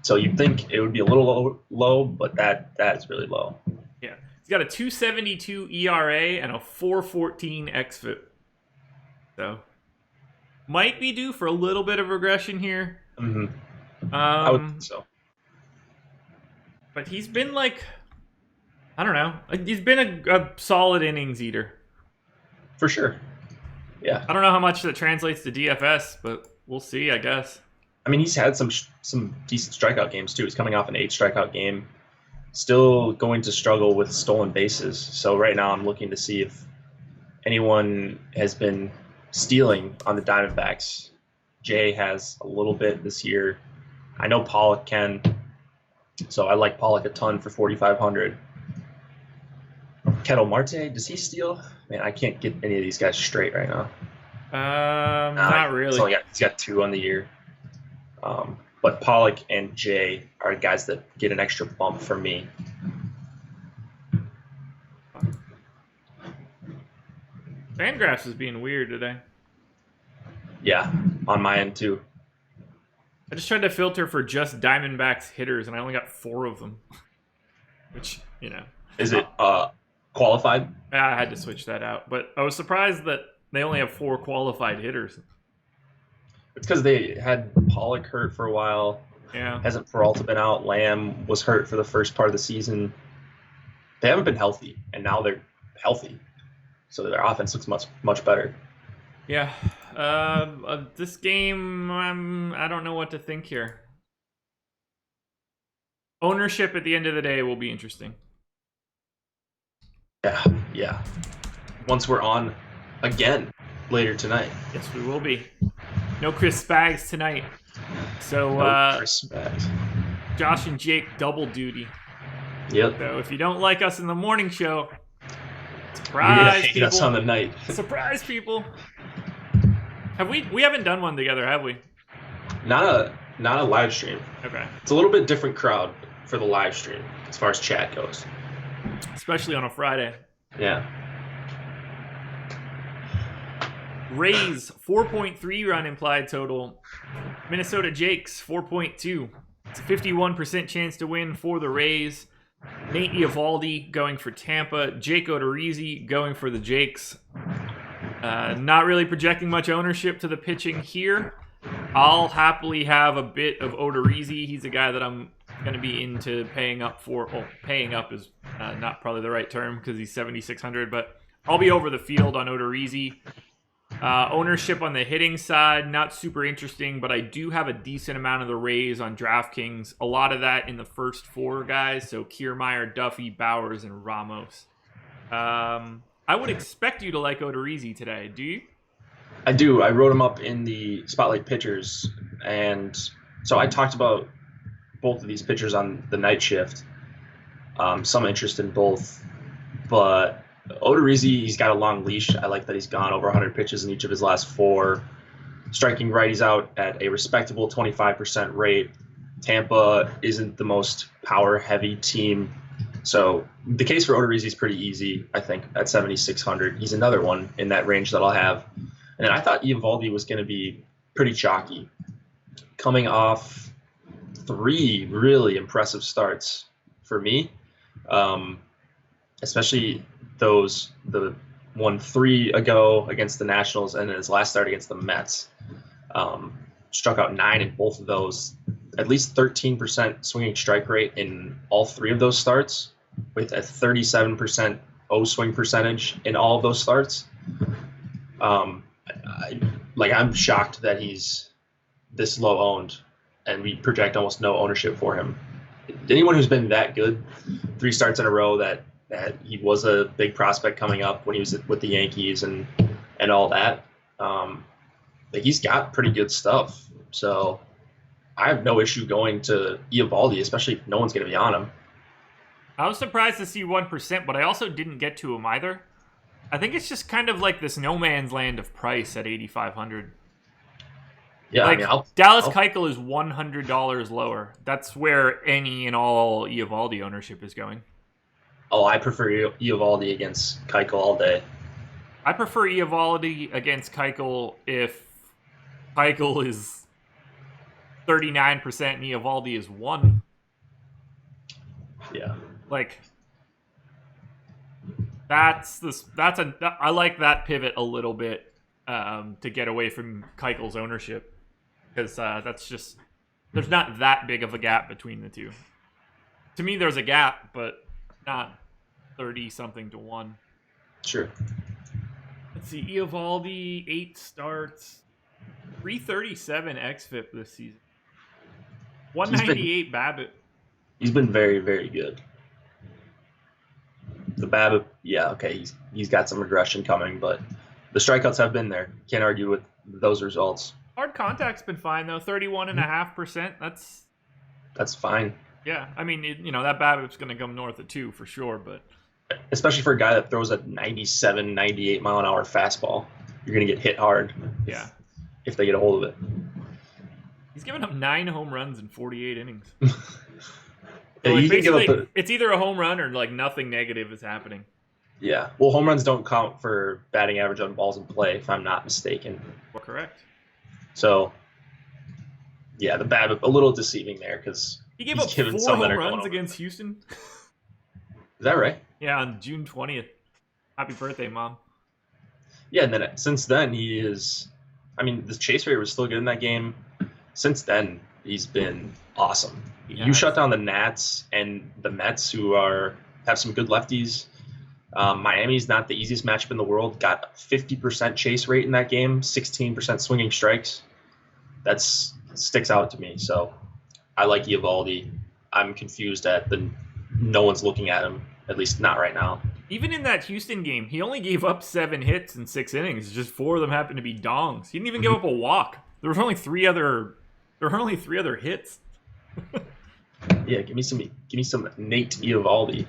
So you'd think it would be a little low, but that's really low. Yeah. He's got a 2.72 ERA and a 4.14 xFIP. So might be due for a little bit of regression here. Mm-hmm. I would think so. But he's been like, I don't know. He's been a solid innings eater. For sure. Yeah. I don't know how much that translates to DFS, but we'll see, I guess. I mean, he's had some decent strikeout games, too. He's coming off an 8 strikeout game. Still going to struggle with stolen bases. So right now I'm looking to see if anyone has been stealing on the Diamondbacks. Jay has a little bit this year. I know Pollock can. So I like Pollock a ton for 4,500. Kettle Marte, does he steal? Man, I can't get any of these guys straight right now. Not really. He's got 2 on the year. But Pollock and Jay are guys that get an extra bump from me. Fangraphs is being weird today. Yeah, on my end too. I just tried to filter for just Diamondbacks hitters, and I only got 4 of them. Which, you know. Is it qualified? I had to switch that out. But I was surprised that they only have 4 qualified hitters. It's because they had Pollock hurt for a while. Yeah. Hasn't Peralta been out? Lamb was hurt for the first part of the season. They haven't been healthy, and now they're healthy. So their offense looks much better. Yeah. This game, I don't know what to think here. Ownership at the end of the day will be interesting. Yeah. Once we're on again later tonight. Yes, we will be. No Chris Spags tonight. So, Chris Spags. Josh and Jake double duty. Yep. So if you don't like us in the morning show, surprise people. Us on the night. Surprise people. We haven't done one together, have we? Not a live stream. Okay. It's a little bit different crowd for the live stream as far as chat goes. Especially on a Friday. Yeah. Rays 4.3 run implied total. Minnesota Jakes 4.2. It's a 51% chance to win for the Rays. Nate Eovaldi going for Tampa. Jake Odorizzi going for the Jakes. Not really projecting much ownership to the pitching here. I'll happily have a bit of Odorizzi. He's a guy that I'm going to be into paying up for. Well, paying up is not probably the right term because he's 7,600, but I'll be over the field on Odorizzi. Ownership on the hitting side, not super interesting, but I do have a decent amount of the Rays on DraftKings. A lot of that in the first 4 guys, so Kiermaier, Duffy, Bowers, and Ramos. I would expect you to like Odorizzi today. Do you? I do. I wrote him up in the Spotlight Pitchers, and so I talked about both of these pitchers on the night shift. Some interest in both, but Odorizzi, he's got a long leash. I like that he's gone over 100 pitches in each of his last 4. Striking righties out at a respectable 25% rate. Tampa isn't the most power-heavy team. So the case for Odorizzi is pretty easy, I think, at 7,600. He's another one in that range that I'll have. And then I thought Eovaldi was going to be pretty chalky. Coming off 3 really impressive starts for me, especially the 1-3 ago against the Nationals and then his last start against the Mets. Struck out 9 in both of those. At least 13% swinging strike rate in all 3 of those starts, with a 37% O-swing percentage in all of those starts. I'm shocked that he's this low owned, and we project almost no ownership for him. Anyone who's been that good, 3 starts in a row that that he was a big prospect coming up when he was with the Yankees and all that. But he's got pretty good stuff. So I have no issue going to Eovaldi, especially if no one's going to be on him. I was surprised to see 1%, but I also didn't get to him either. I think it's just kind of like this no man's land of price at 8,500. Yeah, like, Dallas Keuchel is $100 lower. That's where any and all Eovaldi ownership is going. Oh, I prefer Eovaldi against Keuchel all day. I prefer Eovaldi against Keuchel if Keuchel is 39% and Eovaldi is 1. Yeah. Like, I like that pivot a little bit to get away from Keuchel's ownership. Because that's just, there's not that big of a gap between the two. To me, there's a gap, but not 30-something to 1. Sure. Let's see, Eovaldi, 8 starts, 337 xFIP this season. 198 BABIP. He's been very, very good. The BABIP, yeah, okay, he's got some regression coming, but the strikeouts have been there. Can't argue with those results. Hard contact's been fine though, 31.5%. That's fine. Yeah, I mean, that BABIP's going to come north of 2 for sure, but especially for a guy that throws a 97, 98 mile an hour fastball, you're going to get hit hard. Yeah, if they get a hold of it. He's given up 9 home runs in 48 innings. Yeah, like basically, it's either a home run or like nothing negative is happening. Yeah, well, home runs don't count for batting average on balls in play, if I'm not mistaken. Well, correct. So, yeah, the BABIP a little deceiving there because he gave up 4 home runs against Houston. Is that right? Yeah, on June 20th. Happy birthday, Mom. Yeah, and then since then he is. I mean, the chase rate was still good in that game. Since then, he's been awesome. Yeah, you shut down the Nats and the Mets, who have some good lefties. Miami's not the easiest matchup in the world. Got 50% chase rate in that game, 16% swinging strikes. That sticks out to me. So I like Eovaldi. I'm confused at no one's looking at him, at least not right now. Even in that Houston game, he only gave up 7 hits in 6 innings. Just 4 of them happened to be dongs. He didn't even give up a walk. There were only 3 other hits. Yeah, give me some Nate Eovaldi.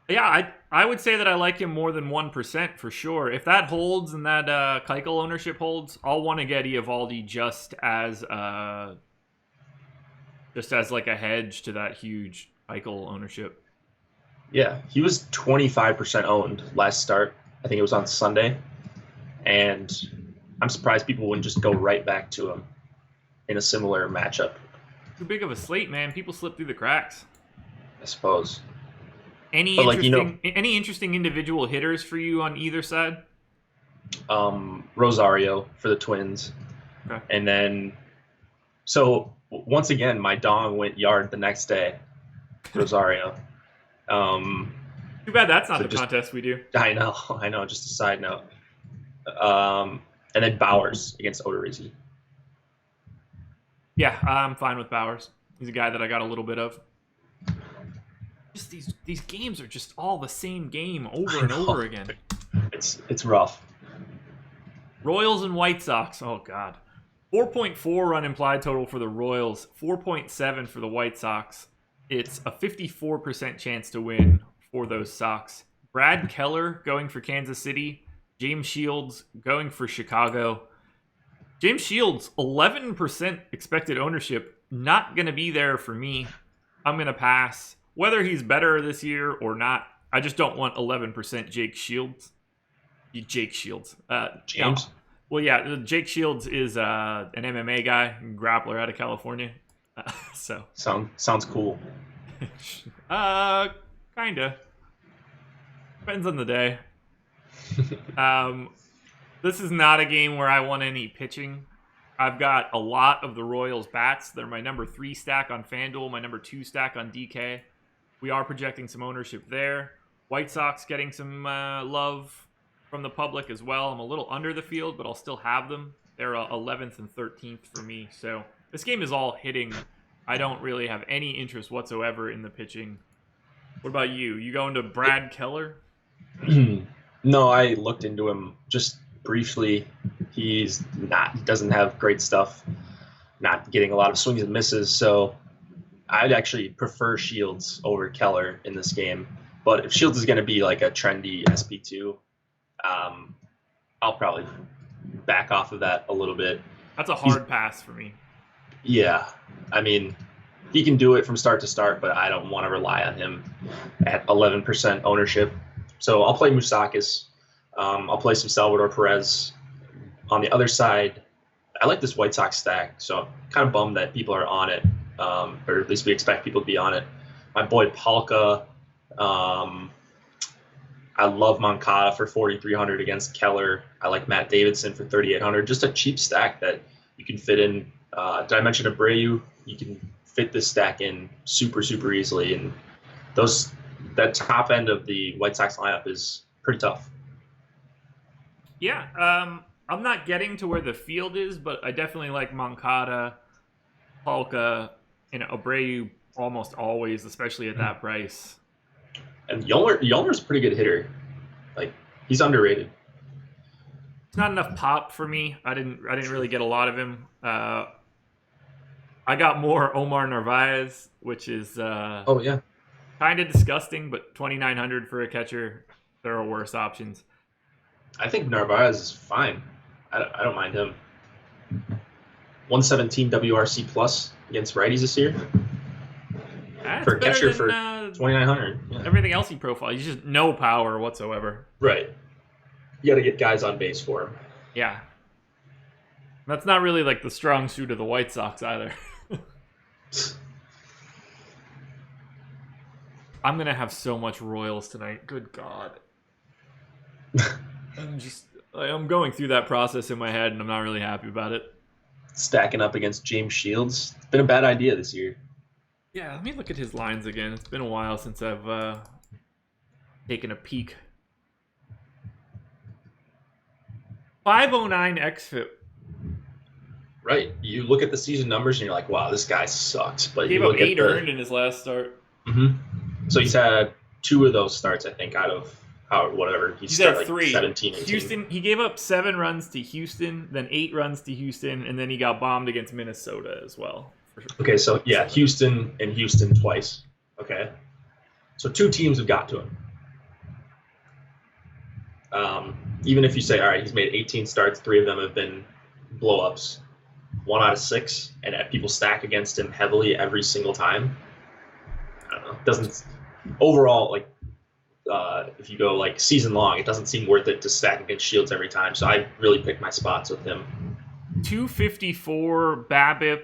Yeah, I would say that I like him more than 1% for sure. If that holds and that Keuchel ownership holds, I'll want to get Eovaldi just as like a hedge to that huge Keuchel ownership. Yeah, he was 25% owned last start. I think it was on Sunday. And I'm surprised people wouldn't just go right back to him in a similar matchup. Too big of a slate, man. People slip through the cracks. I suppose. Any interesting individual hitters for you on either side? Rosario for the Twins. Okay. And then, so once again, my dong went yard the next day. Rosario. Too bad that's not the contest we do. I know. Just a side note. And then Bowers against Odorizzi. Yeah, I'm fine with Bowers. He's a guy that I got a little bit of. Just these games are just all the same game over and over again. It's rough. Royals and White Sox. Oh God, 4.4 run implied total for the Royals. 4.7 for the White Sox. It's a 54% chance to win for those Sox. Brad Keller going for Kansas City. James Shields going for Chicago. James Shields, 11% expected ownership. Not going to be there for me. I'm going to pass. Whether he's better this year or not, I just don't want 11% Jake Shields. James? No. Well, yeah, Jake Shields is an MMA guy, grappler out of California. So sounds cool. Kinda. Depends on the day. This is not a game where I want any pitching. I've got a lot of the Royals bats. They're my number 3 stack on FanDuel, my number 2 stack on DK. We are projecting some ownership there. White Sox getting some love from the public as well. I'm a little under the field, but I'll still have them. They're 11th and 13th for me. So this game is all hitting. I don't really have any interest whatsoever in the pitching What about you? You going to Brad Keller? No, I looked into him just briefly. He doesn't have great stuff, not getting a lot of swings and misses. So I'd actually prefer Shields over Keller in this game. But if Shields is going to be like a trendy SP2, I'll probably back off of that a little bit. That's a hard pass for me. Yeah. I mean, he can do it from start to start, but I don't want to rely on him at 11% ownership. So I'll play Moustakas. I'll play some Salvador Perez. On the other side, I like this White Sox stack, so I'm kind of bummed that people are on it, or at least we expect people to be on it. My boy Palka. I love Moncada for 4,300 against Keller. I like Matt Davidson for 3,800. Just a cheap stack that you can fit in. Did I mention Abreu? You can fit this stack in super, super easily. And that top end of the White Sox lineup is pretty tough. Yeah, I'm not getting to where the field is, but I definitely like Moncada, Palka, and Abreu almost always, especially at that price. And Yolmer's a pretty good hitter. Like, he's underrated. It's not enough pop for me. I didn't really get a lot of him. I got more Omar Narvaez, which is kind of disgusting, but 2,900 for a catcher. There are worse options. I think Narvaez is fine. I don't mind him. 117 WRC plus against righties this year. For a catcher for 2,900. Yeah. Everything else he profiled, he's just no power whatsoever. Right. You got to get guys on base for him. Yeah. That's not really like the strong suit of the White Sox either. I'm going to have so much Royals tonight. Good God. I'm going through that process in my head, and I'm not really happy about it. Stacking up against James Shields. It's been a bad idea this year. Yeah, let me look at his lines again. It's been a while since I've taken a peek. 509 xFIP. Right. You look at the season numbers and you're like, wow, this guy sucks. But he gave up 8 earned in his last start. Mm-hmm. So he's had 2 of those starts, I think, out of whatever. He's had 3. 17, 18. Houston, he gave up 7 runs to Houston, then 8 runs to Houston, and then he got bombed against Minnesota as well. Okay, so yeah, Houston and Houston twice. Okay. So 2 teams have got to him. Even if you say, all right, he's made 18 starts, 3 of them have been blow-ups. 1 out of 6, and people stack against him heavily every single time. I don't know. It doesn't overall, like, if you go like season long, it doesn't seem worth it to stack against Shields every time. So I really picked my spots with him. 254 BABIP,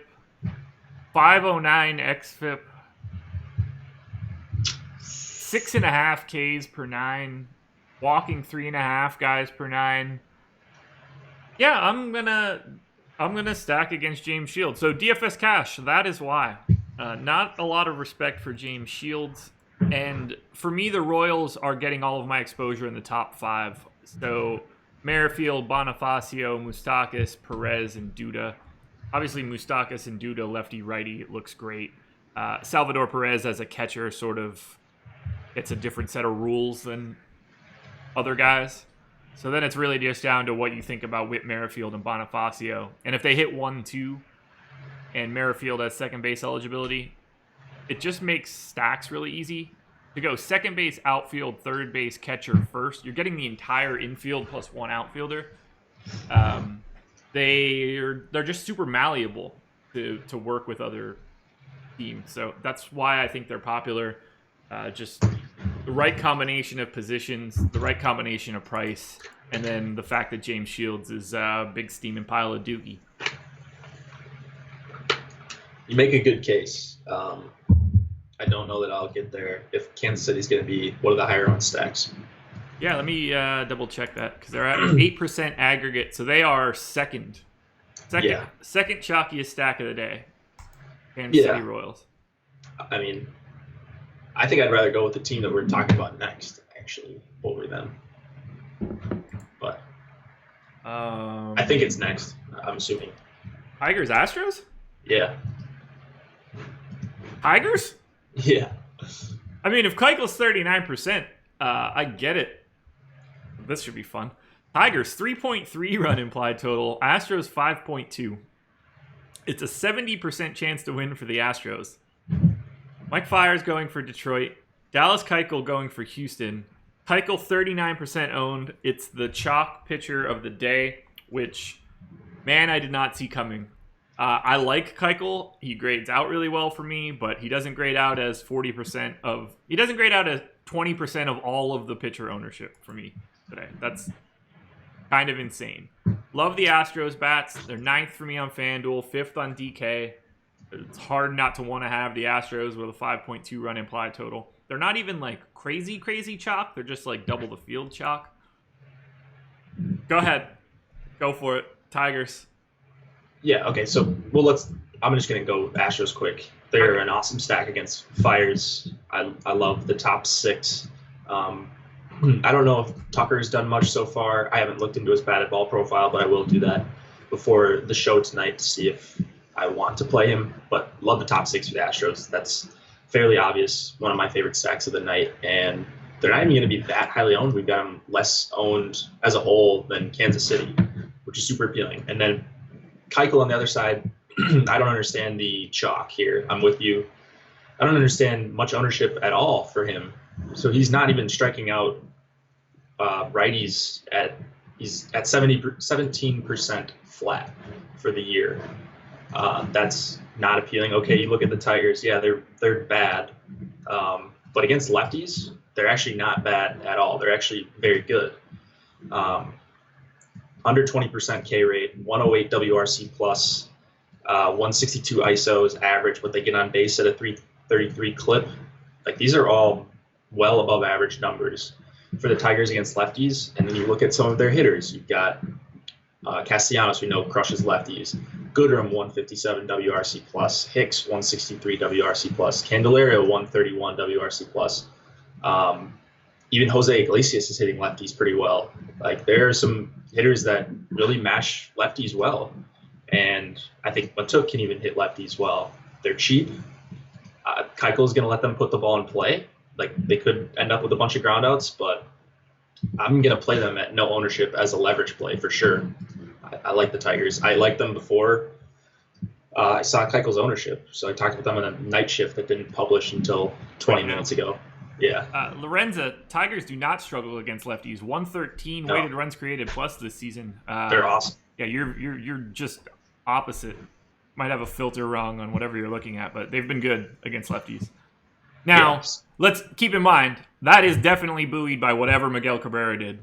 509 xFIP, 6.5 Ks per 9, walking 3.5 guys per 9. Yeah, I'm gonna stack against James Shields. So DFS cash, that is why. Not a lot of respect for James Shields. And for me, the Royals are getting all of my exposure in the top 5. So Merrifield, Bonifacio, Moustakas, Perez, and Duda. Obviously, Moustakas and Duda, lefty-righty, it looks great. Salvador Perez as a catcher sort of gets a different set of rules than other guys. So then it's really just down to what you think about Whit Merrifield and Bonifacio. And if they hit 1-2 and Merrifield has second base eligibility, it just makes stacks really easy. To go second base, outfield, third base, catcher first, you're getting the entire infield plus 1 outfielder. They're just super malleable to work with other teams. So that's why I think they're popular. Just the right combination of positions, the right combination of price, and then the fact that James Shields is a big steaming pile of dookie. You make a good case. I don't know that I'll get there if Kansas City's going to be one of the higher owned stacks. Yeah, let me double check that because they're at 8% aggregate, so they are second chalkiest stack of the day. Kansas City Royals. I mean, I think I'd rather go with the team that we're talking about next, actually, over them. But I think it's next. I'm assuming. Tigers, Astros? Yeah. Tigers? Yeah. I mean, if Keuchel's 39%, I get it. This should be fun. Tigers, 3.3 run implied total. Astros, 5.2. It's a 70% chance to win for the Astros. Mike Fiers going for Detroit. Dallas Keuchel going for Houston. Keuchel, 39% owned. It's the chalk pitcher of the day, which, man, I did not see coming. I like Keuchel. He grades out really well for me, but he doesn't grade out as 40% of... He doesn't grade out as 20% of all of the pitcher ownership for me today. That's kind of insane. Love the Astros bats. They're 9th for me on FanDuel, 5th on DK. It's hard not to want to have the Astros with a 5.2 run implied total. They're not even like crazy chalk. They're just like double the field chalk. Go ahead. Go for it. Tigers. Yeah, okay, so, I'm just going to go Astros quick. They're an awesome stack against Fires. I love the top 6. I don't know if Tucker's done much so far. I haven't looked into his batted ball profile, but I will do that before the show tonight to see if I want to play him. But love the top 6 for the Astros. That's fairly obvious. One of my favorite stacks of the night, and they're not even going to be that highly owned. We've got them less owned as a whole than Kansas City, which is super appealing. And then Keuchel on the other side, I don't understand the chalk here. I'm with you. I don't understand much ownership at all for him. So he's not even striking out righties he's at 17% flat for the year. That's not appealing. Okay, you look at the Tigers. Yeah, they're bad. But against lefties, they're actually not bad at all. They're actually very good. Under 20% K rate, 108 WRC plus, 162 ISO is average, but they get on base at a 333 clip. Like, these are all well above average numbers for the Tigers against lefties. And then you look at some of their hitters. You've got Castellanos, we know crushes lefties. Goodrum, 157 WRC plus. Hicks, 163 WRC plus. Candelario, 131 WRC plus. Even Jose Iglesias is hitting lefties pretty well. Like, there are some hitters that really mash lefties well. And I think Matuk can even hit lefties well. They're cheap. Keuchel is going to let them put the ball in play. Like, they could end up with a bunch of groundouts, but I'm going to play them at no ownership as a leverage play for sure. I like the Tigers. I liked them before I saw Keuchel's ownership. So I talked with them on a night shift that didn't publish until 20 minutes ago. Yeah. Lorenza, Tigers do not struggle against lefties. 113 weighted runs created plus this season. They're awesome. Yeah, you're just opposite. Might have a filter wrong on whatever you're looking at, but they've been good against lefties. Now, let's keep in mind, that is definitely buoyed by whatever Miguel Cabrera did.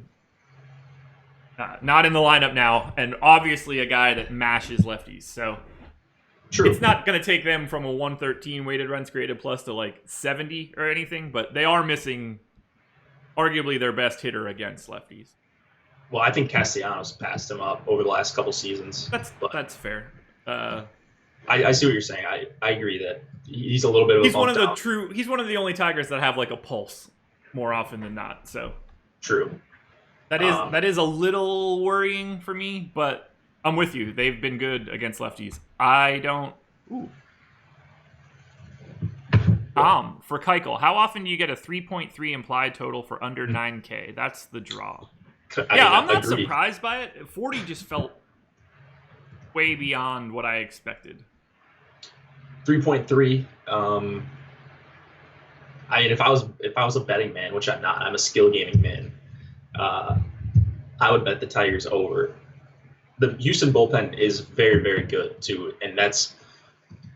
Not in the lineup now, and obviously a guy that mashes lefties. So True. It's not going to take them from a 113 weighted runs created plus to like 70 or anything, but they are missing arguably their best hitter against lefties. Well, I think Castellanos passed him up over the last couple seasons. That's fair. I see what you're saying. I agree that he's a little bit of he's a one of down. He's one of the only Tigers that have like a pulse more often than not. So True. That is a little worrying for me, but I'm with you. They've been good against lefties. For Keuchel, how often do you get a 3.3 implied total for under 9K? That's the draw. I'm not surprised by it. 40 just felt way beyond what I expected. 3.3. I mean, if I was a betting man, which I'm not, I'm a skill gaming man. I would bet the Tigers over. The Houston bullpen is very, very good too, and that's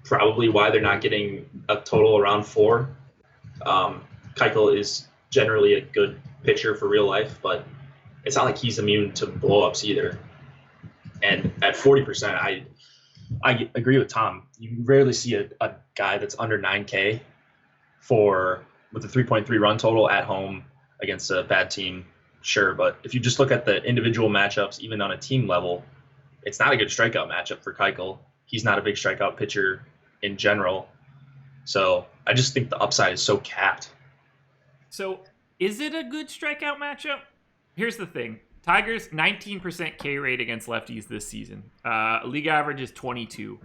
probably why they're not getting a total around 4. Keuchel is generally a good pitcher for real life, but it's not like he's immune to blowups either. And at 40%, I agree with Tom. You rarely see a guy that's under 9K with a 3.3 run total at home against a bad team. Sure, but if you just look at the individual matchups, even on a team level, it's not a good strikeout matchup for Keuchel. He's not a big strikeout pitcher in general. So I just think the upside is so capped. So is it a good strikeout matchup? Here's the thing. Tigers, 19% K rate against lefties this season. League average is 22.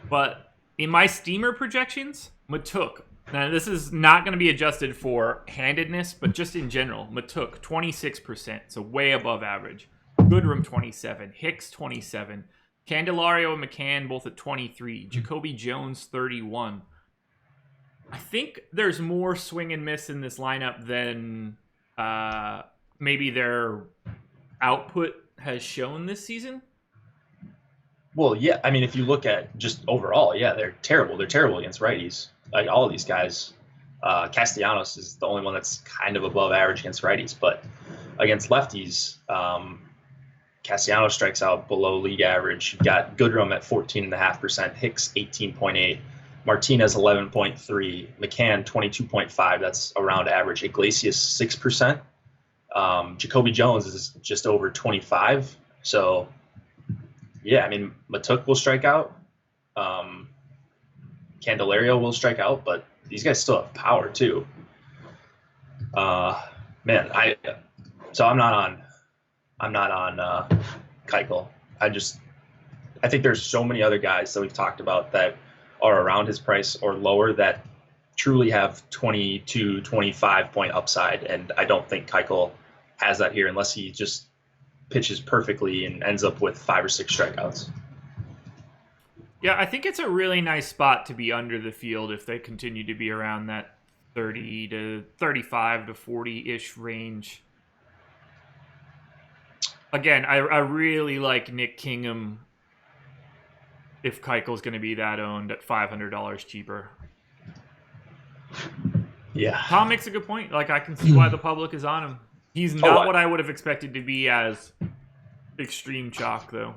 But in my steamer projections, Matuk, Now, this is not going to be adjusted for handedness, but just in general. Matuk, 26%, so way above average. Goodrum, 27. Hicks, 27. Candelario and McCann both at 23. Jacoby Jones, 31. I think there's more swing and miss in this lineup than maybe their output has shown this season. Well, yeah. I mean, if you look at just overall, yeah, they're terrible. They're terrible against righties. Like all of these guys. Castellanos is the only one that's kind of above average against righties, but against lefties, Castellanos strikes out below league average. You've got Goodrum at 14.5%, Hicks 18.8, Martinez 11.3, McCann 22.5. That's around average. Iglesias 6%. Jacoby Jones is just over 25. So, yeah, I mean, Matuk will strike out. Candelario will strike out, but these guys still have power too. I'm not on Keuchel. I think there's so many other guys that we've talked about that are around his price or lower that truly have 22, 25 point upside, and I don't think Keuchel has that here unless he just pitches perfectly and ends up with 5 or 6 strikeouts. Yeah, I think it's a really nice spot to be under the field if they continue to be around that 30 to 35 to 40-ish range. Again, I really like Nick Kingham if Keuchel's going to be that owned at $500 cheaper. Yeah. Tom makes a good point. Like, I can see why the public is on him. He's not what I would have expected to be as extreme chalk, though.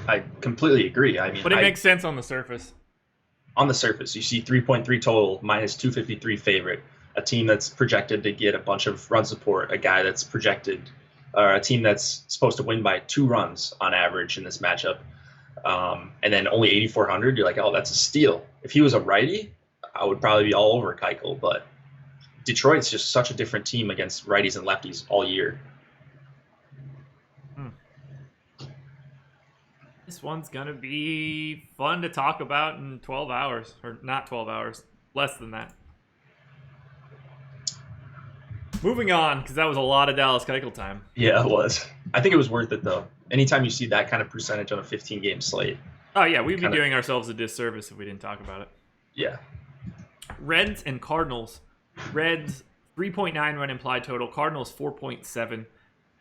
I completely agree. I mean, but it makes sense on the surface. On the surface, you see 3.3 total, minus 253 favorite, a team that's projected to get a bunch of run support, a guy that's projected, or a team that's supposed to win by 2 runs on average in this matchup, and then only 8,400. You're like, oh, that's a steal. If he was a righty, I would probably be all over Keuchel, but Detroit's just such a different team against righties and lefties all year. This one's going to be fun to talk about in 12 hours. Or not 12 hours. Less than that. Moving on, because that was a lot of Dallas Keuchel time. Yeah, it was. I think it was worth it, though. Anytime you see that kind of percentage on a 15-game slate. Oh, yeah. We'd be doing ourselves a disservice if we didn't talk about it. Yeah. Reds and Cardinals. Reds, 3.9 run implied total. Cardinals, 4.7.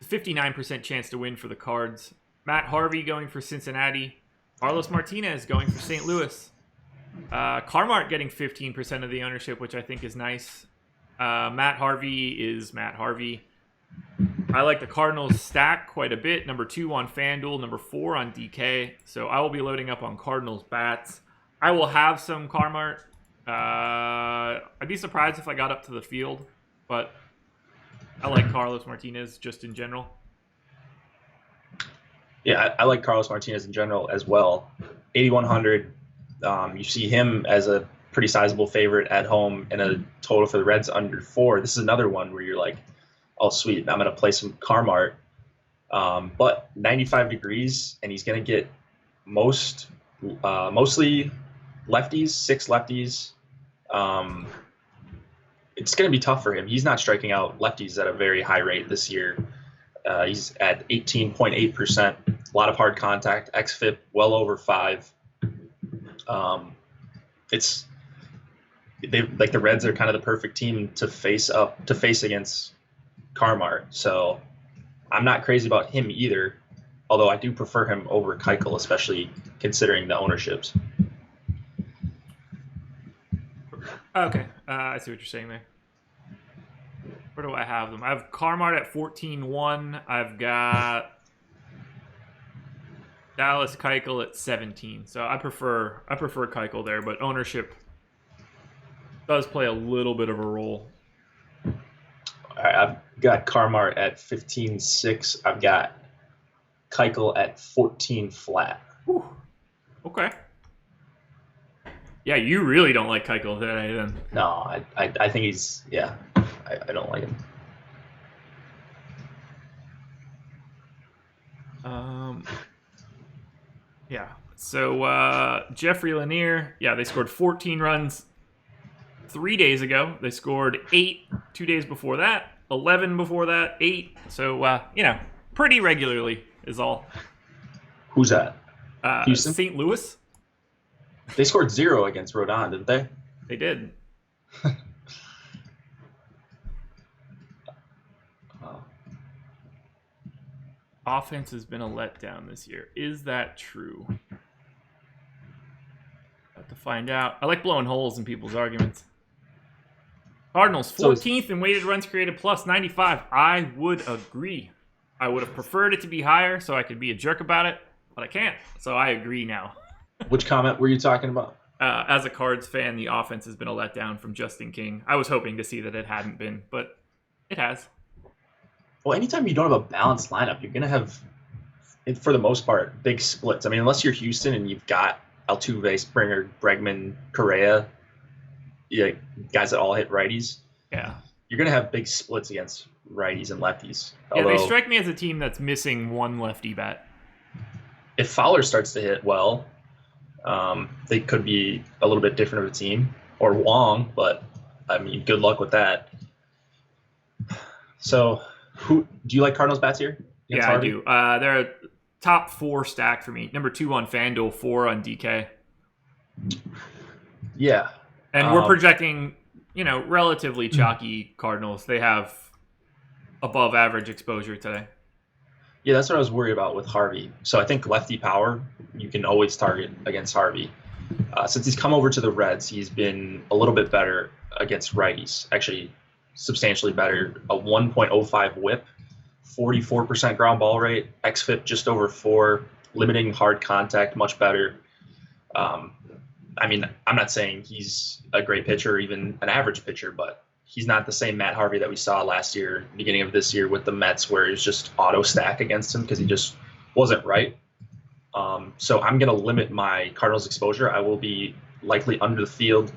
59% chance to win for the Cards. Matt Harvey going for Cincinnati. Carlos Martinez going for St. Louis. Carmart getting 15% of the ownership, which I think is nice. Matt Harvey is Matt Harvey. I like the Cardinals stack quite a bit. Number 2 on FanDuel, number 4 on DK. So I will be loading up on Cardinals bats. I will have some Carmart. I'd be surprised if I got up to the field, but I like Carlos Martinez just in general. Yeah, I like Carlos Martinez in general as well. 8,100. You see him as a pretty sizable favorite at home and a total for the Reds under 4. This is another one where you're like, oh, sweet, I'm going to play some Carmart. But 95 degrees, and he's going to get mostly lefties, 6 lefties. It's going to be tough for him. He's not striking out lefties at a very high rate this year. He's at 18.8%. A lot of hard contact. xFIP well over 5. The Reds are kind of the perfect team to face against Carmart. So I'm not crazy about him either. Although I do prefer him over Keuchel, especially considering the ownerships. Okay, I see what you're saying there. Where do I have them? I have Carmart at 14-1. I've got Dallas Keuchel at 17. So I prefer Keuchel there, but ownership does play a little bit of a role. All right, I've got Carmart at 15.6. I've got Keuchel at 14 flat. Whew. Okay. Yeah, you really don't like Keuchel today, then. No, I think he's I don't like him. Yeah. So Jeffrey Lanier, they scored 14 runs 3 days ago. They scored 8 2 days before that, 11 before that, 8. So, pretty regularly is all. Who's that? Houston? St. Louis. They scored 0 against Rhode Island, didn't they? They did. Offense has been a letdown this year. Is that true? Have to find out. I like blowing holes in people's arguments. Cardinals 14th in weighted runs created plus 95. I would agree. I would have preferred it to be higher so I could be a jerk about it, but I can't. So I agree now. Which comment were you talking about? As a Cards fan, the offense has been a letdown from Justin King. I was hoping to see that it hadn't been, but it has. Well, anytime you don't have a balanced lineup, you're going to have, for the most part, big splits. I mean, unless you're Houston and you've got Altuve, Springer, Bregman, Correa, guys that all hit righties. Yeah. You're going to have big splits against righties and lefties. Yeah, they strike me as a team that's missing one lefty bat. If Fowler starts to hit well, they could be a little bit different of a team. Or Wong, but, I mean, good luck with that. So... do you like Cardinals bats here? Yeah, Harvey? I do. They're a top 4 stack for me. Number 2 on FanDuel, 4 on DK. Yeah. And we're projecting, relatively chalky Cardinals. They have above average exposure today. Yeah, that's what I was worried about with Harvey. So I think lefty power, you can always target against Harvey. Since he's come over to the Reds, he's been a little bit better against righties. Actually, substantially better. A 1.05 whip, 44% ground ball rate, xFIP just over 4, limiting hard contact much better. I mean, I'm not saying he's a great pitcher or even an average pitcher, but he's not the same Matt Harvey that we saw last year, beginning of this year with the Mets, where it was just auto stack against him because he just wasn't right. So I'm going to limit my Cardinals exposure. I will be likely under the field.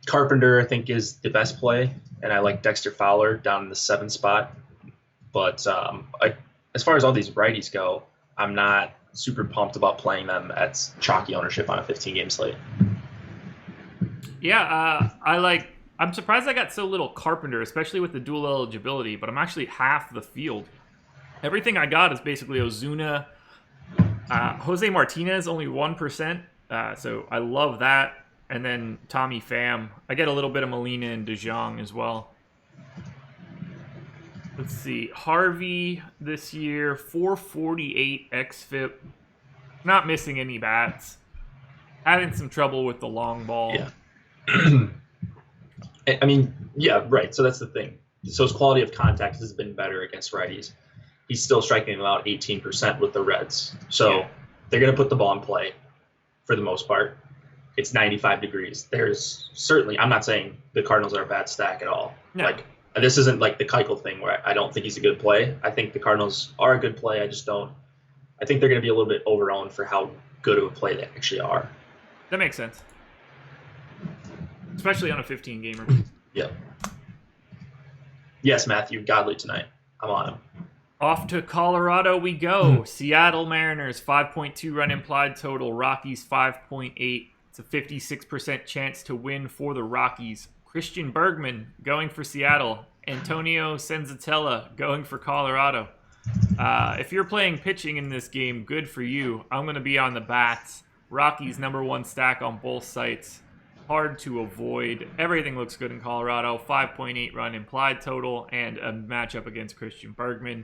Carpenter, I think, is the best play, and I like Dexter Fowler down in the 7 spot. But as far as all these righties go, I'm not super pumped about playing them at chalky ownership on a 15-game slate. Yeah, I'm surprised I got so little Carpenter, especially with the dual eligibility, but I'm actually half the field. Everything I got is basically Ozuna. Jose Martinez, only 1%, so I love that. And then Tommy Pham. I get a little bit of Molina and DeJong as well. Let's see. Harvey this year, 448 xFIP. Not missing any bats. Having some trouble with the long ball. Yeah. I mean, yeah, right. So that's the thing. So his quality of contact has been better against righties. He's still striking about 18% with the Reds. So they're going to put the ball in play for the most part. It's 95 degrees. There's certainly, I'm not saying the Cardinals are a bad stack at all. No. Like, this isn't like the Keuchel thing where I don't think he's a good play. I think the Cardinals are a good play. I think they're going to be a little bit overowned for how good of a play they actually are. That makes sense. Especially on a 15-gamer. Yeah. Yes, Matthew, Godley tonight. I'm on him. Off to Colorado we go. Seattle Mariners, 5.2 run implied total. Rockies, 5.8. It's a 56% chance to win for the Rockies. Christian Bergman going for Seattle. Antonio Senzatella going for Colorado. If you're playing pitching in this game, good for you. I'm going to be on the bats. Rockies number 1 stack on both sites. Hard to avoid. Everything looks good in Colorado. 5.8 run implied total and a matchup against Christian Bergman.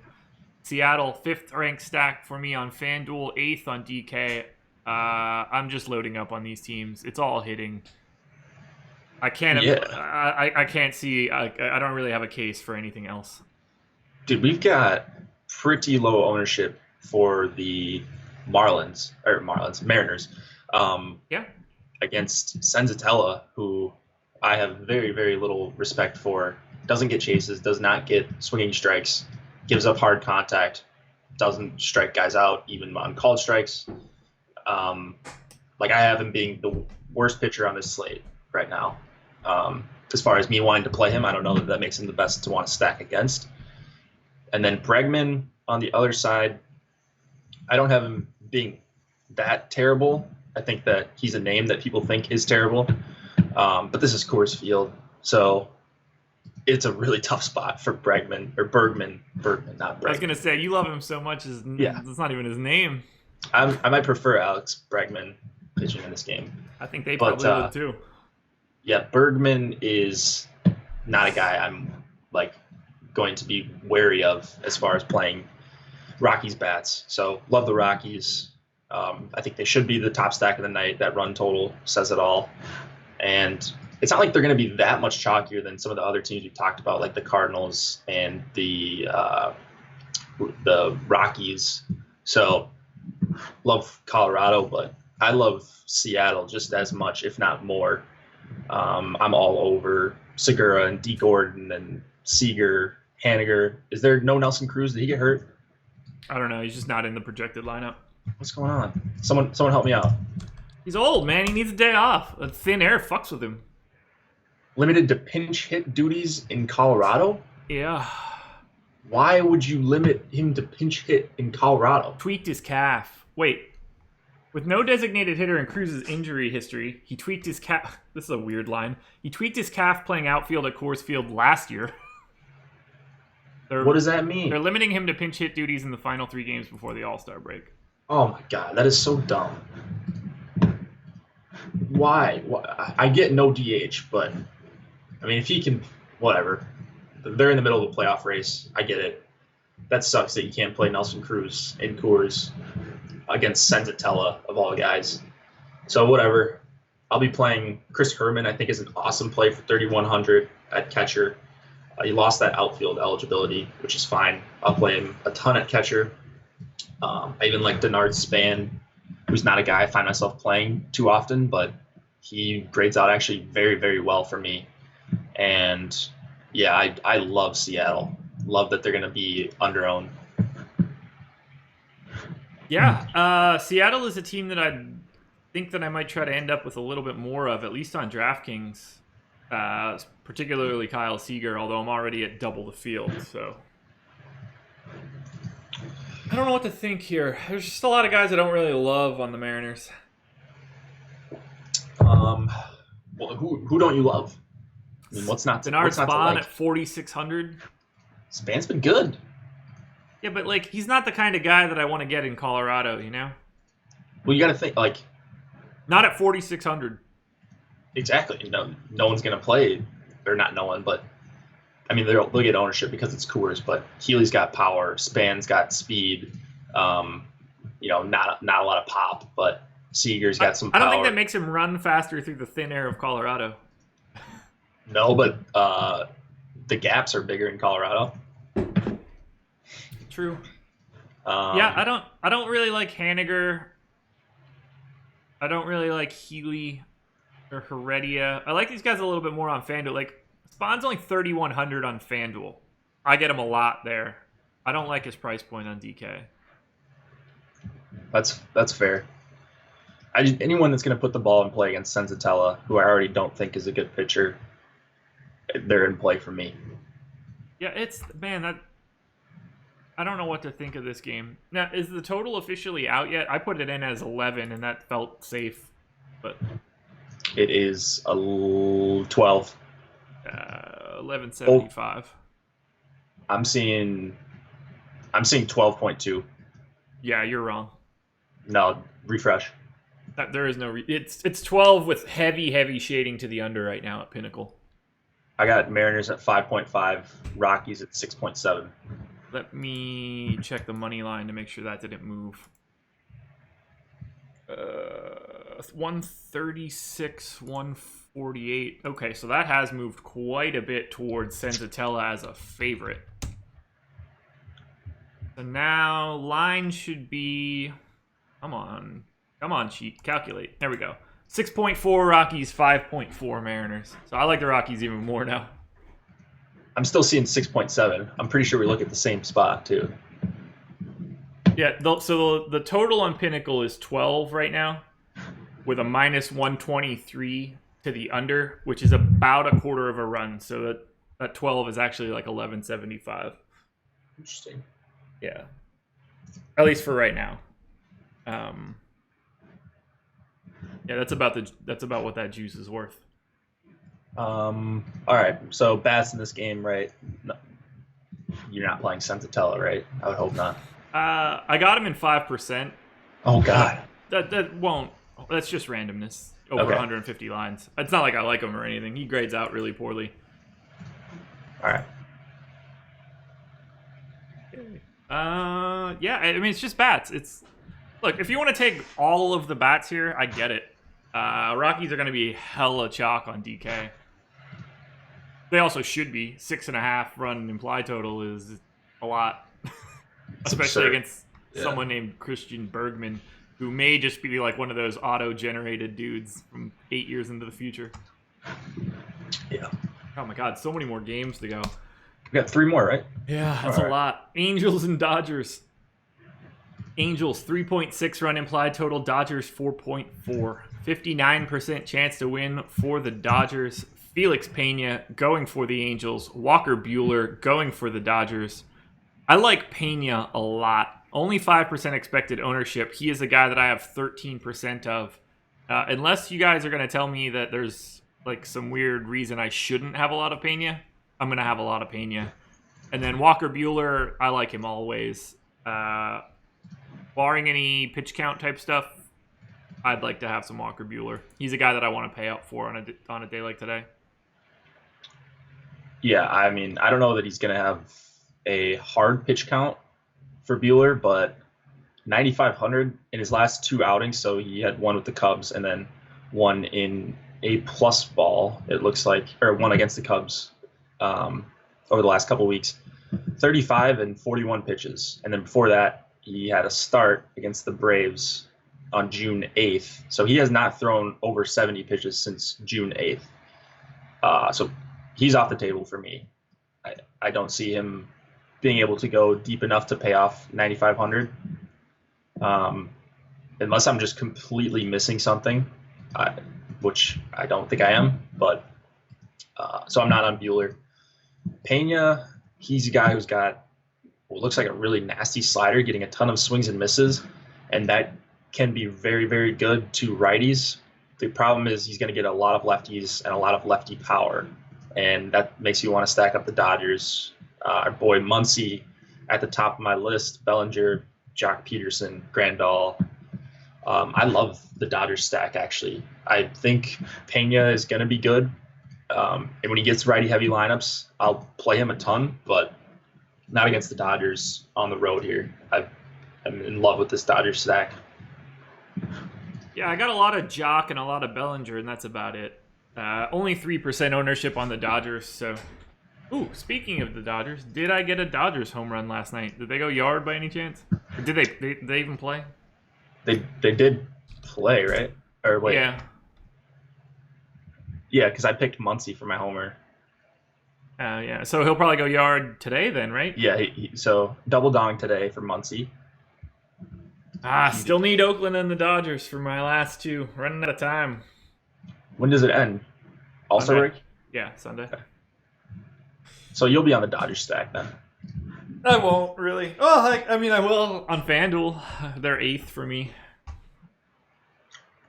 Seattle, 5th ranked stack for me on FanDuel, 8th on DK. I'm just loading up on these teams. It's all hitting. I can't. Yeah. I can't see. I don't really have a case for anything else. Dude, we've got pretty low ownership for the Mariners. Yeah. Against Senzatella, who I have very, very little respect for. Doesn't get chases. Does not get swinging strikes. Gives up hard contact. Doesn't strike guys out even on called strikes. I have him being the worst pitcher on this slate right now. As far as me wanting to play him, I don't know that makes him the best to want to stack against. And then Bregman on the other side, I don't have him being that terrible. I think that he's a name that people think is terrible. But this is Coors Field, so it's a really tough spot for Bergman, not Bregman. I was gonna say you love him so much, it's not even his name. I might prefer Alex Bregman pitching in this game. I think they probably would too. Yeah, Bergman is not a guy I'm like going to be wary of as far as playing Rockies bats. So love the Rockies. I think they should be the top stack of the night. That run total says it all. And it's not like they're going to be that much chalkier than some of the other teams we've talked about, like the Cardinals and the Rockies. So love Colorado, but I love Seattle just as much, if not more. I'm all over Segura and D. Gordon and Seager, Haniger. Is there no Nelson Cruz? Did he get hurt? I don't know. He's just not in the projected lineup. What's going on? Someone help me out. He's old, man. He needs a day off. The thin air fucks with him. Limited to pinch hit duties in Colorado? Yeah. Why would you limit him to pinch hit in Colorado? Tweaked his calf. Wait. With no designated hitter in Cruz's injury history, he tweaked his calf. This is a weird line. He tweaked his calf playing outfield at Coors Field last year. What does that mean? They're limiting him to pinch hit duties in the final 3 games before the All-Star break. Oh my God, that is so dumb. Why? I get no DH, but I mean, if he can, whatever. They're in the middle of a playoff race. I get it. That sucks that you can't play Nelson Cruz in Coors against Senzatella of all guys. So whatever. I'll be playing Chris Herman. I think is an awesome play for 3,100 at catcher. He lost that outfield eligibility, which is fine. I'll play him a ton at catcher. I even like Denard Span, who's not a guy I find myself playing too often, but he grades out actually very, very well for me. And yeah, I love Seattle. Love that they're going to be under-owned. Yeah, Seattle is a team that I think that I might try to end up with a little bit more of, at least on DraftKings, particularly Kyle Seager, although I'm already at double the field, so I don't know what to think here. There's just a lot of guys I don't really love on the Mariners. Well, who don't you love? I mean, what's not to Spahn like? at 4,600. Span's been good. Yeah, but like he's not the kind of guy that I want to get in Colorado, you know? Well, you got to think like not at 4,600. Exactly. No one's going to play, or not no one, but I mean they'll get ownership because it's Coors. But Healy's got power, Span's got speed. Not a lot of pop, but Seager's got some power. I don't think that makes him run faster through the thin air of Colorado. No, but the gaps are bigger in Colorado. True. Yeah, I don't really like Haniger. I don't really like Healy or Heredia. I like these guys a little bit more on FanDuel. Like Spawn's only 3,100 on FanDuel. I get him a lot there. I don't like his price point on DK. That's fair. Anyone that's going to put the ball in play against Senzatella, who I already don't think is a good pitcher, they're in play for me. Yeah, I don't know what to think of this game. Now, is the total officially out yet? I put it in as 11, and that felt safe, but it is 12. 11.75. I'm seeing 12.2. Yeah, you're wrong. No, refresh. There is no. It's 12 with heavy shading to the under right now at Pinnacle. I got Mariners at 5.5, Rockies at 6.7. Let me check the money line to make sure that didn't move. 136, 148. Okay, so that has moved quite a bit towards Senzatella as a favorite. So now line should be. Come on, cheat. Calculate. There we go. 6.4 Rockies, 5.4 Mariners. So I like the Rockies even more now. I'm still seeing 6.7. I'm pretty sure we look at the same spot, too. Yeah, so the total on Pinnacle is 12 right now, with a minus 123 to the under, which is about a quarter of a run. So that 12 is actually like 11.75. Interesting. Yeah. At least for right now. Yeah, that's about what that juice is worth. All right. So bats in this game, right? No, you're not playing Senzatella, right? I would hope not. I got him in 5%. Oh God. That won't. That's just randomness. Over 150 lines. It's not like I like him or anything. He grades out really poorly. All right. Yeah. I mean, it's just bats. Look. If you want to take all of the bats here, I get it. Rockies are going to be hella chalk on DK. They also should be. 6.5 run implied total is a lot, especially against someone named Christian Bergman, who may just be like one of those auto-generated dudes from 8 years into the future. Yeah. Oh my God, so many more games to go. We got 3 more, right? Yeah, that's a lot. Angels and Dodgers. Angels 3.6 run implied total. Dodgers 4.4. 59% chance to win for the Dodgers. Felix Pena going for the Angels. Walker Buehler going for the Dodgers. I like Pena a lot. Only 5% expected ownership. He is a guy that I have 13% of. Unless you guys are going to tell me that there's like some weird reason I shouldn't have a lot of Pena, I'm going to have a lot of Pena. And then Walker Buehler, I like him always. Barring any pitch count type stuff, I'd like to have some Walker Buehler. He's a guy that I want to pay up for on a day like today. Yeah, I mean, I don't know that he's going to have a hard pitch count for Buehler, but 9,500 in his last 2 outings. So he had one with the Cubs and then one in a plus ball, it looks like, or one against the Cubs over the last couple weeks. 35 and 41 pitches. And then before that, he had a start against the Braves on June 8th. So he has not thrown over 70 pitches since June 8th. So he's off the table for me. I don't see him being able to go deep enough to pay off 9,500. Unless I'm just completely missing something, which I don't think I am. But so I'm not on Buehler. Pena, he's a guy who's got what looks like a really nasty slider, getting a ton of swings and misses, and that can be very, very good to righties. The problem is he's going to get a lot of lefties and a lot of lefty power, and that makes you want to stack up the Dodgers. Our boy Muncy at the top of my list, Bellinger, Jock Peterson, Grandal. I love the Dodgers stack, actually. I think Pena is going to be good. And when he gets righty-heavy lineups, I'll play him a ton, but not against the Dodgers on the road here. I'm in love with this Dodgers stack. Yeah, I got a lot of Jock and a lot of Bellinger, and that's about it. Only 3% ownership on the Dodgers, so... Ooh, speaking of the Dodgers, did I get a Dodgers home run last night? Did they go yard by any chance? Or did they even play? They did play, right? Or wait. Yeah. Yeah, because I picked Muncy for my homer. Yeah, so he'll probably go yard today then, right? Yeah, so double dong today for Muncy. Still need Oakland and the Dodgers for my last 2. Running out of time. When does it end? All-Star break? Yeah, Sunday. Okay. So you'll be on the Dodgers stack then? I won't, really. Oh, I mean, I will on FanDuel. They're 8th for me.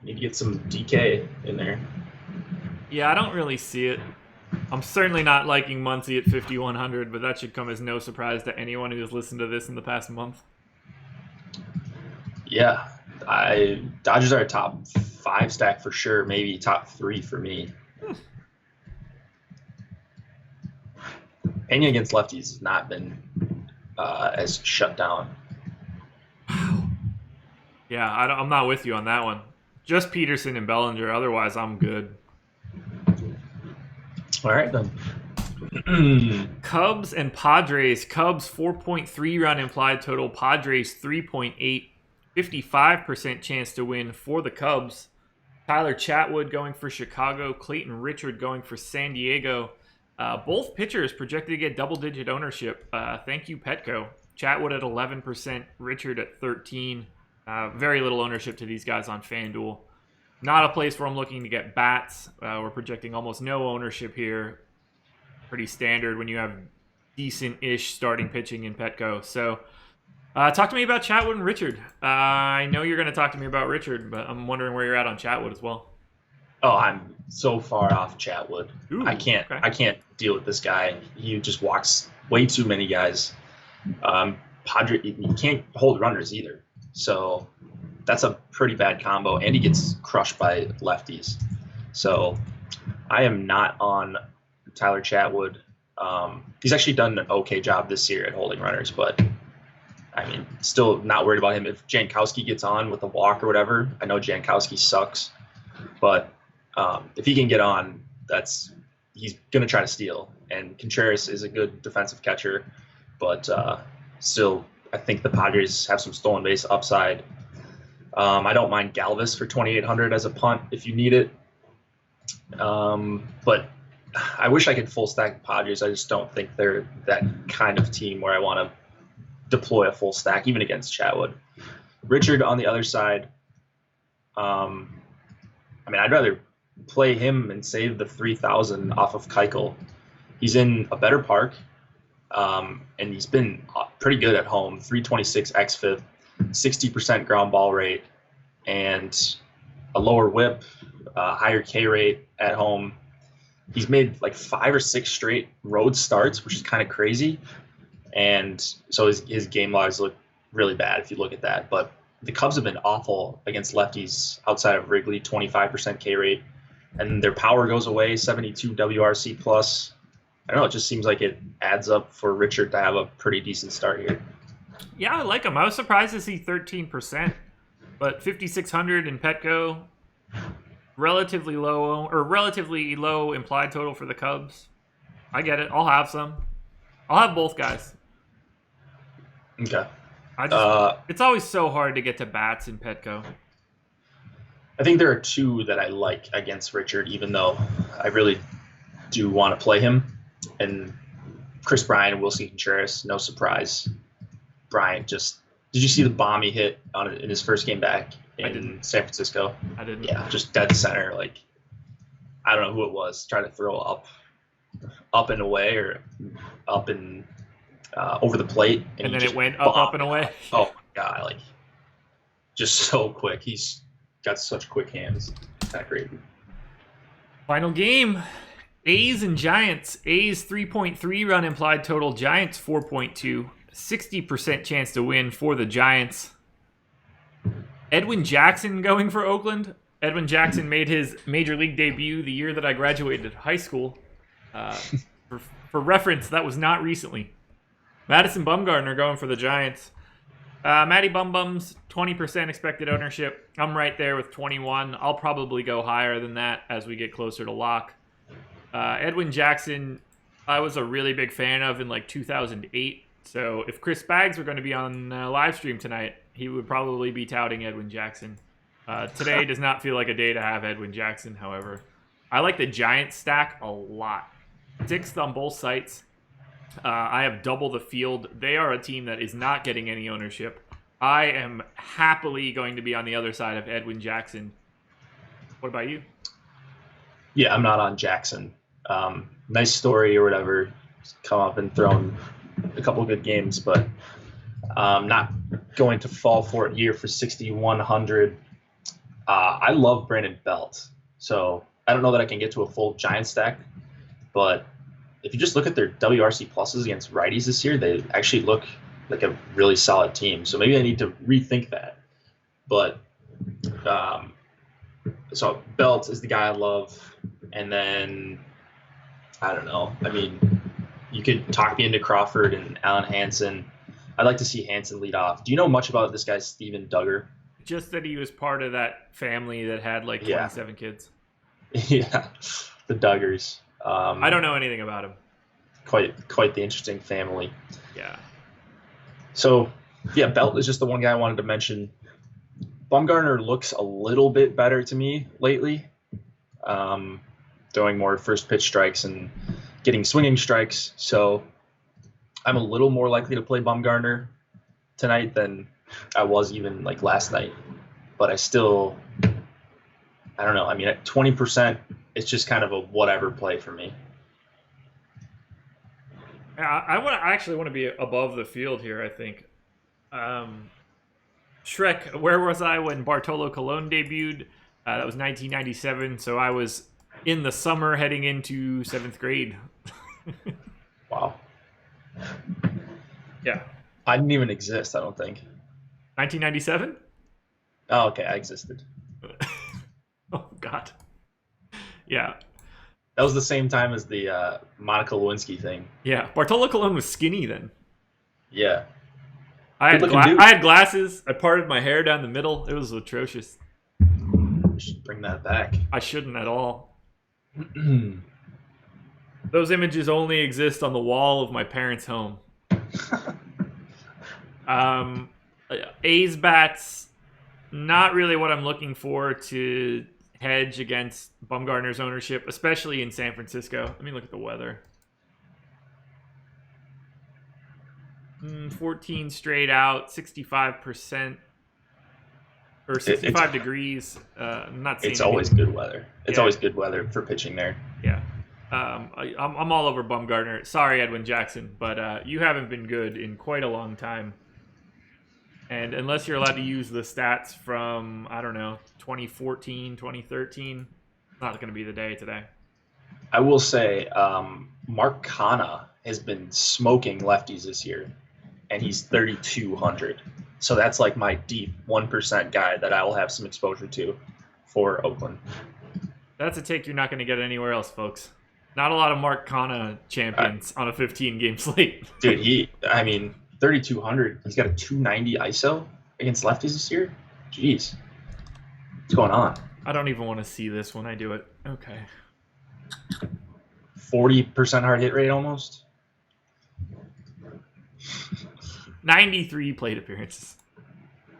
Need to get some DK in there. Yeah, I don't really see it. I'm certainly not liking Muncy at 5,100, but that should come as no surprise to anyone who has listened to this in the past month. Yeah, Dodgers are a top 5 stack for sure, maybe top 3 for me. Pena against lefties has not been as shut down. Yeah, I'm not with you on that one. Just Peterson and Bellinger. Otherwise, I'm good. All right, then. Cubs and Padres. Cubs 4.3 run implied total. Padres 3.8. 55% chance to win for the Cubs. Tyler Chatwood going for Chicago. Clayton Richard going for San Diego. Both pitchers projected to get double-digit ownership. Thank you, Petco. Chatwood at 11%, Richard at 13%. Very little ownership to these guys on FanDuel. Not a place where I'm looking to get bats. We're projecting almost no ownership here. Pretty standard when you have decent-ish starting pitching in Petco. So talk to me about Chatwood and Richard. I know you're going to talk to me about Richard, but I'm wondering where you're at on Chatwood as well. Oh, I'm so far off Chatwood. Ooh, I can't. okay. I can't deal with this guy. He just walks way too many guys. Padre, he can't hold runners either. So that's a pretty bad combo, and he gets crushed by lefties. So I am not on Tyler Chatwood. He's actually done an okay job this year at holding runners, but I mean, still not worried about him. If Jankowski gets on with a walk or whatever, I know Jankowski sucks, but if he can get on, he's going to try to steal. And Contreras is a good defensive catcher, but still, I think the Padres have some stolen base upside. I don't mind Galvis for 2,800 as a punt if you need it. But I wish I could full stack the Padres. I just don't think they're that kind of team where I want to deploy a full stack, even against Chatwood. Richard on the other side, I mean, I'd rather play him and save the 3,000 off of Keuchel. He's in a better park, and he's been pretty good at home. 326 xFIP, 60% ground ball rate, and a lower whip, higher K rate at home. He's made like 5 or 6 straight road starts, which is kind of crazy. And so his game logs look really bad if you look at that. But the Cubs have been awful against lefties outside of Wrigley, 25% K rate. And their power goes away, 72 WRC plus. I don't know, it just seems like it adds up for Richard to have a pretty decent start here. Yeah, I like him. I was surprised to see 13%, but 5,600 in Petco, relatively low implied total for the Cubs. I get it. I'll have some. I'll have both guys. Okay. It's always so hard to get to bats in Petco. I think there are 2 that I like against Richard, even though I really do want to play him. And Chris Bryant and Wilson Contreras, no surprise. Bryant did you see the bomb he hit in his first game back in San Francisco? I didn't. Yeah, just dead center. Like, I don't know who it was, trying to throw up and away or up and over the plate. And then it went up and away. Oh, my God. Like, just so quick. He's got such quick hands. Kind of crazy. Final game. A's and Giants. A's 3.3 run implied total. Giants 4.2. 60% chance to win for the Giants. Edwin Jackson going for Oakland. Edwin Jackson made his major league debut the year that I graduated high school. For reference, that was not recently. Madison Bumgarner going for the Giants. Matty Bum Bums, 20% expected ownership. I'm right there with 21. I'll probably go higher than that as we get closer to lock. Edwin Jackson, I was a really big fan of in like 2008. So if Chris Baggs were going to be on live stream tonight, he would probably be touting Edwin Jackson. Today does not feel like a day to have Edwin Jackson, however. I like the Giants stack a lot. 6th on both sites. I have double the field. They are a team that is not getting any ownership. I am happily going to be on the other side of Edwin Jackson. What about you? Yeah, I'm not on Jackson. Nice story or whatever. Come up and thrown a couple of good games, but not going to fall for it here for 6,100. I love Brandon Belt. So I don't know that I can get to a full Giant stack, but if you just look at their WRC pluses against righties this year, they actually look like a really solid team. So maybe I need to rethink that. But so Belt is the guy I love. And then, I don't know. I mean, you could talk me into Crawford and Alan Hansen. I'd like to see Hansen lead off. Do you know much about this guy, Steven Duggar? Just that he was part of that family that had like 27 kids. Yeah, the Duggars. I don't know anything about him. Quite the interesting family. Yeah. So, yeah, Belt is just the one guy I wanted to mention. Bumgarner looks a little bit better to me lately. Throwing more first pitch strikes and getting swinging strikes. So I'm a little more likely to play Bumgarner tonight than I was even like last night. But I don't know. I mean, at 20%, it's just kind of a whatever play for me. Yeah, I actually want to be above the field here, I think. Shrek, where was I when Bartolo Colon debuted? That was 1997, so I was in the summer heading into 7th grade. Wow. Yeah. I didn't even exist, I don't think. 1997? Oh, okay, I existed. Oh, God. Yeah. That was the same time as the Monica Lewinsky thing. Yeah. Bartolo Colon was skinny then. Yeah. I had Good-looking dude. I had glasses. I parted my hair down the middle. It was atrocious. We should bring that back. I shouldn't at all. Those images only exist on the wall of my parents' home. A's bats, not really what I'm looking for to hedge against Bumgarner's ownership, especially in San Francisco. Let me look at the weather. 14 straight out, 65%, or 65 degrees. I'm not seeing it's always good weather. It's always good weather for pitching there. Yeah. I'm all over Bumgarner. Sorry, Edwin Jackson, but you haven't been good in quite a long time. And unless you're allowed to use the stats from, I don't know, 2014, 2013, not going to be the day today. I will say Mark Canha has been smoking lefties this year, and he's 3,200. So that's like my deep 1% guy that I will have some exposure to for Oakland. That's a take you're not going to get anywhere else, folks. Not a lot of Mark Canha champions on a 15-game slate. Dude, 3,200. He's got a 290 ISO against lefties this year. Jeez. What's going on? I don't even want to see this when I do it. Okay. 40% hard hit rate almost. 93 plate appearances.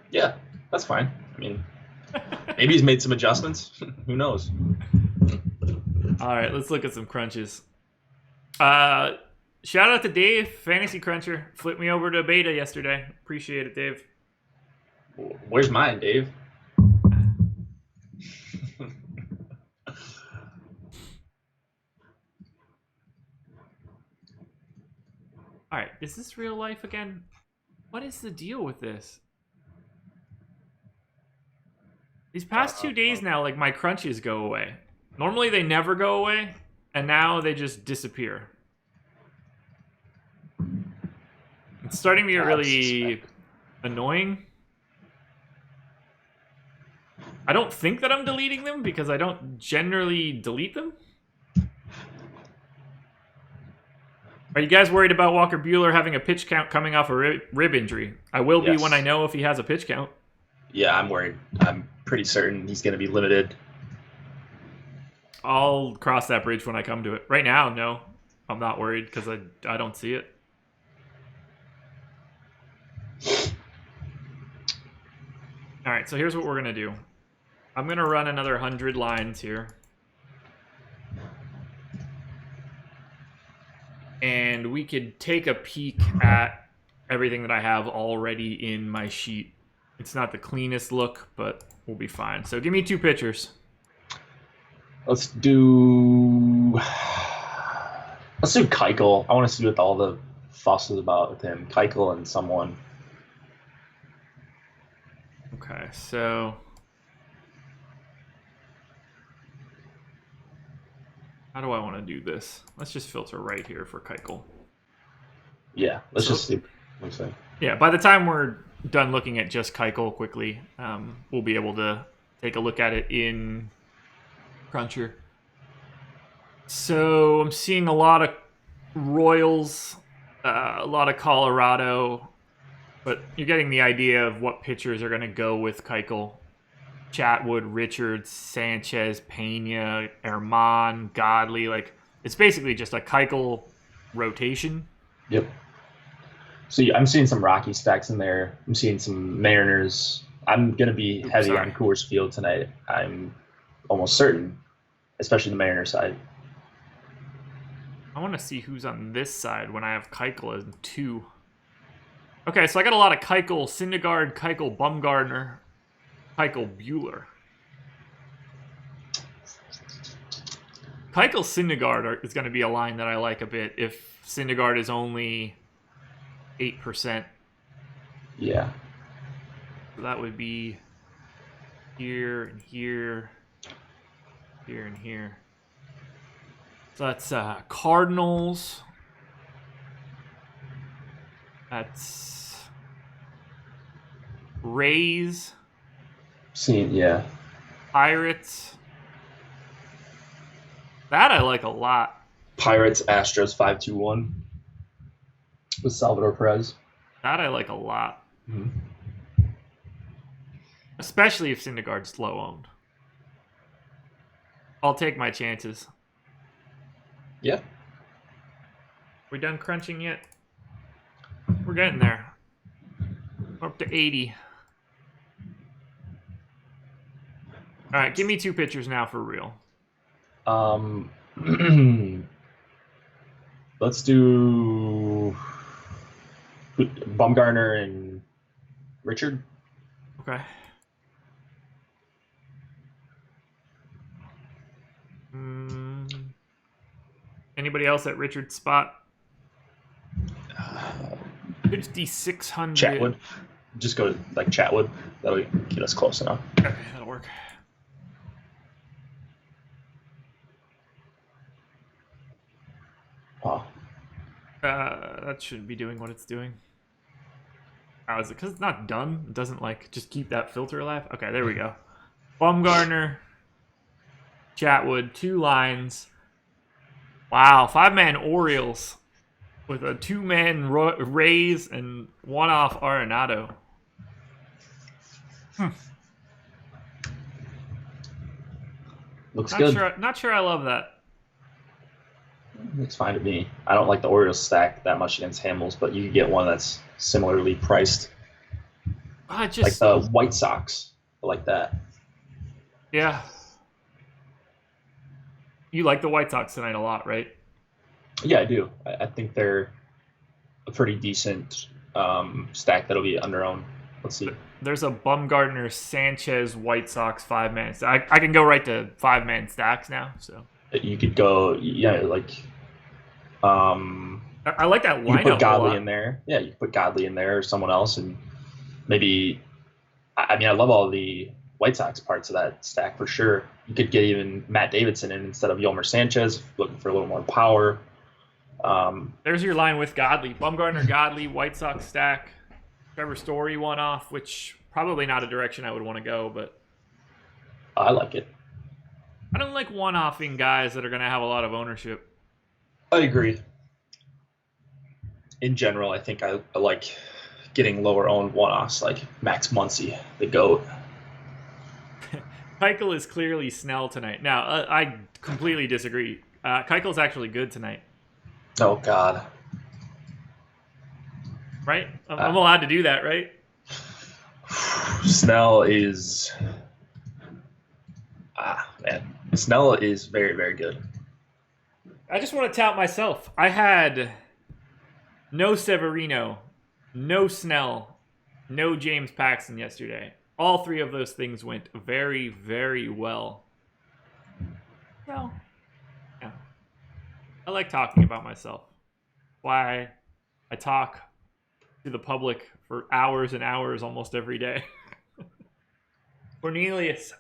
Yeah, that's fine. I mean, maybe he's made some adjustments. Who knows? All right, let's look at some crunches. Shout out to Dave, Fantasy Cruncher. Flipped me over to beta yesterday. Appreciate it, Dave. Where's mine, Dave? All right, is this real life again? What is the deal with this? These past 2 days now, like, my crunches go away. Normally they never go away, and now they just disappear. It's starting to get really annoying. I don't think that I'm deleting them because I don't generally delete them. Are you guys worried about Walker Buehler having a pitch count coming off a rib injury? I will be when I know if he has a pitch count. Yeah, I'm worried. I'm pretty certain he's going to be limited. I'll cross that bridge when I come to it. Right now, no. I'm not worried because I don't see it. All right, so here's what we're going to do. I'm going to run another 100 lines here. And we could take a peek at everything that I have already in my sheet. It's not the cleanest look, but we'll be fine. So give me 2 pitchers. Let's do Keuchel. I want to see what all the fuss is about with him. Keuchel and someone. Okay, so how do I want to do this? Let's just filter right here for Keuchel. Yeah, let's just see. Let's see. Yeah, by the time we're done looking at just Keuchel quickly, we'll be able to take a look at it in Cruncher. So I'm seeing a lot of Royals, a lot of Colorado, but you're getting the idea of what pitchers are going to go with Keuchel. Chatwood, Richards, Sanchez, Pena, Herman, Godley. Like, it's basically just a Keuchel rotation. Yep. So I'm seeing some Rocky stacks in there. I'm seeing some Mariners. I'm going to be heavy on Coors Field tonight. I'm almost certain, especially the Mariners side. I want to see who's on this side when I have Keuchel as 2. Okay, so I got a lot of Keuchel, Syndergaard, Keuchel, Bumgarner, Keuchel, Buehler. Keuchel, Syndergaard is going to be a line that I like a bit if Syndergaard is only 8%. Yeah. So that would be here and here, here and here. So that's Cardinals. That's Rays. Yeah. Pirates. That I like a lot. Pirates, Astros 5-2-1 with Salvador Perez. That I like a lot. Mm-hmm. Especially if Syndergaard's low owned. I'll take my chances. Yeah. We done crunching yet? We're getting there. We're up to 80. All right, give me 2 pitchers now for real. Let's do Bumgarner and Richard. Okay. Anybody else at Richard's spot? 5,600. Chatwood. Just go to like Chatwood. That'll get us close enough. Okay, that'll work. Wow. That should be doing what it's doing. How is it? Because it's not done. It doesn't like just keep that filter alive. Okay, there we go. Bumgarner, Chatwood, 2 lines. Wow, 5-man Orioles with a 2-man Rays and 1 off Arenado. Looks good. Not sure I love that. It's fine to me. I don't like the Orioles stack that much against Hamels, but you can get one that's similarly priced. Like the White Sox. I like that. Yeah. You like the White Sox tonight a lot, right? Yeah, I do. I think they're a pretty decent stack that'll be underowned. Let's see. There's a Bumgarner Sanchez White Sox 5-man stack. I can go right to 5-man stacks now. So you could go, like. I like that lineup. You put Godley in there. Yeah, you could put Godley in there or someone else, and maybe. I mean, I love all the White Sox parts of that stack for sure. You could get even Matt Davidson in instead of Yolmer Sanchez, looking for a little more power. There's your line with Godley. Bumgarner, Godley, White Sox stack. Trevor Story 1 off, which probably not a direction I would want to go, but I like it. I don't like 1-offing guys that are going to have a lot of ownership. I agree. In general, I think I like getting lower owned 1-offs like Max Muncy, the GOAT. Keuchel is clearly Snell tonight. Now, I completely disagree. Keuchel's actually good tonight. Oh, God. Right? I'm allowed to do that, right? Snell is... man. Snell is very, very good. I just want to tout myself. I had no Severino, no Snell, no James Paxton yesterday. All 3 of those things went very, very well. Well, yeah. I like talking about myself. Why I talk to the public for hours and hours almost every day. Cornelius,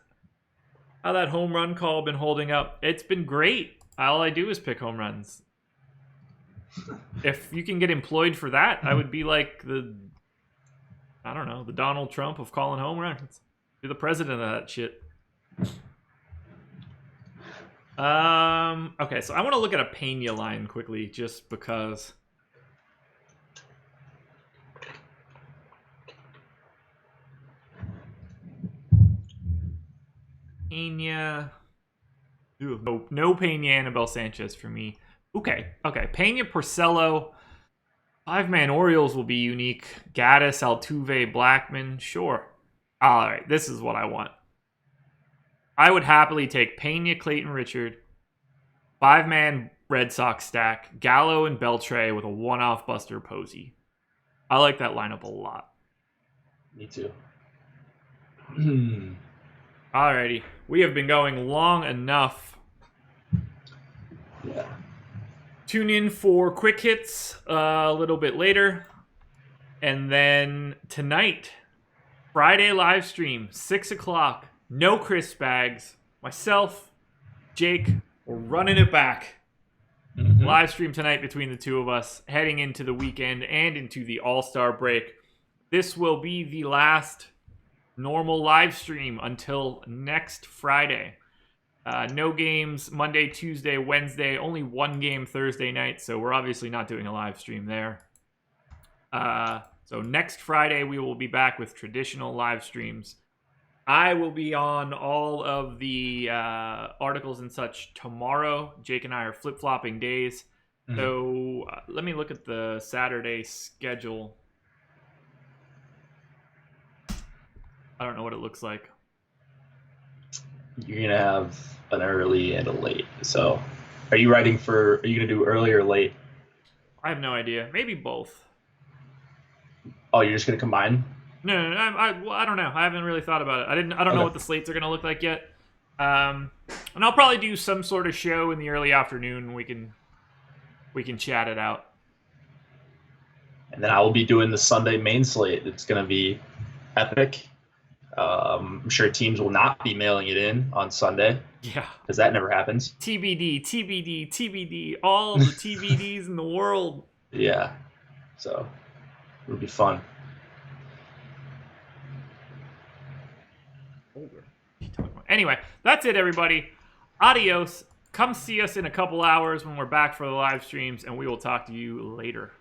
how that home run call been holding up? It's been great. All I do is pick home runs. If you can get employed for that, I would be like the Donald Trump of calling home runs. You're the president of that shit. Okay, so I want to look at a Pena line quickly, just because. Pena. Ooh, no Pena, Anibal Sanchez for me. Okay. Pena, Porcello. 5-man Orioles will be unique. Gaddis, Altuve, Blackman. Sure. All right, this is what I want. I would happily take Pena, Clayton, Richard. 5-man Red Sox stack. Gallo and Beltre with a 1-off Buster Posey. I like that lineup a lot. Me too. Alrighty. We have been going long enough. Yeah. Tune in for quick hits a little bit later. And then tonight, Friday live stream, 6 o'clock, No Chris Spags. Myself, Jake, we're running it back. Live stream tonight between the two of us, heading into the weekend and into the All-Star break. This will be the last normal live stream until next Friday. No games Monday, Tuesday, Wednesday. Only one game Thursday night, so we're obviously not doing a live stream there. So next Friday, we will be back with traditional live streams. I will be on all of the articles and such tomorrow. Jake and I are flip-flopping days. So let me look at the Saturday schedule. I don't know what it looks like. You're going to have an early and a late. So are you going to do early or late? I have no idea. Maybe both. Oh, you're just going to combine? No, I don't know. I haven't really thought about it. I don't know what the slates are going to look like yet. And I'll probably do some sort of show in the early afternoon. We can chat it out. And then I will be doing the Sunday main slate. It's going to be epic. I'm sure teams will not be mailing it in on Sunday. Yeah. Because that never happens. TBD. All the TBDs in the world. Yeah. So it'll be fun. Anyway, that's it, everybody. Adios. Come see us in a couple hours when we're back for the live streams, and we will talk to you later.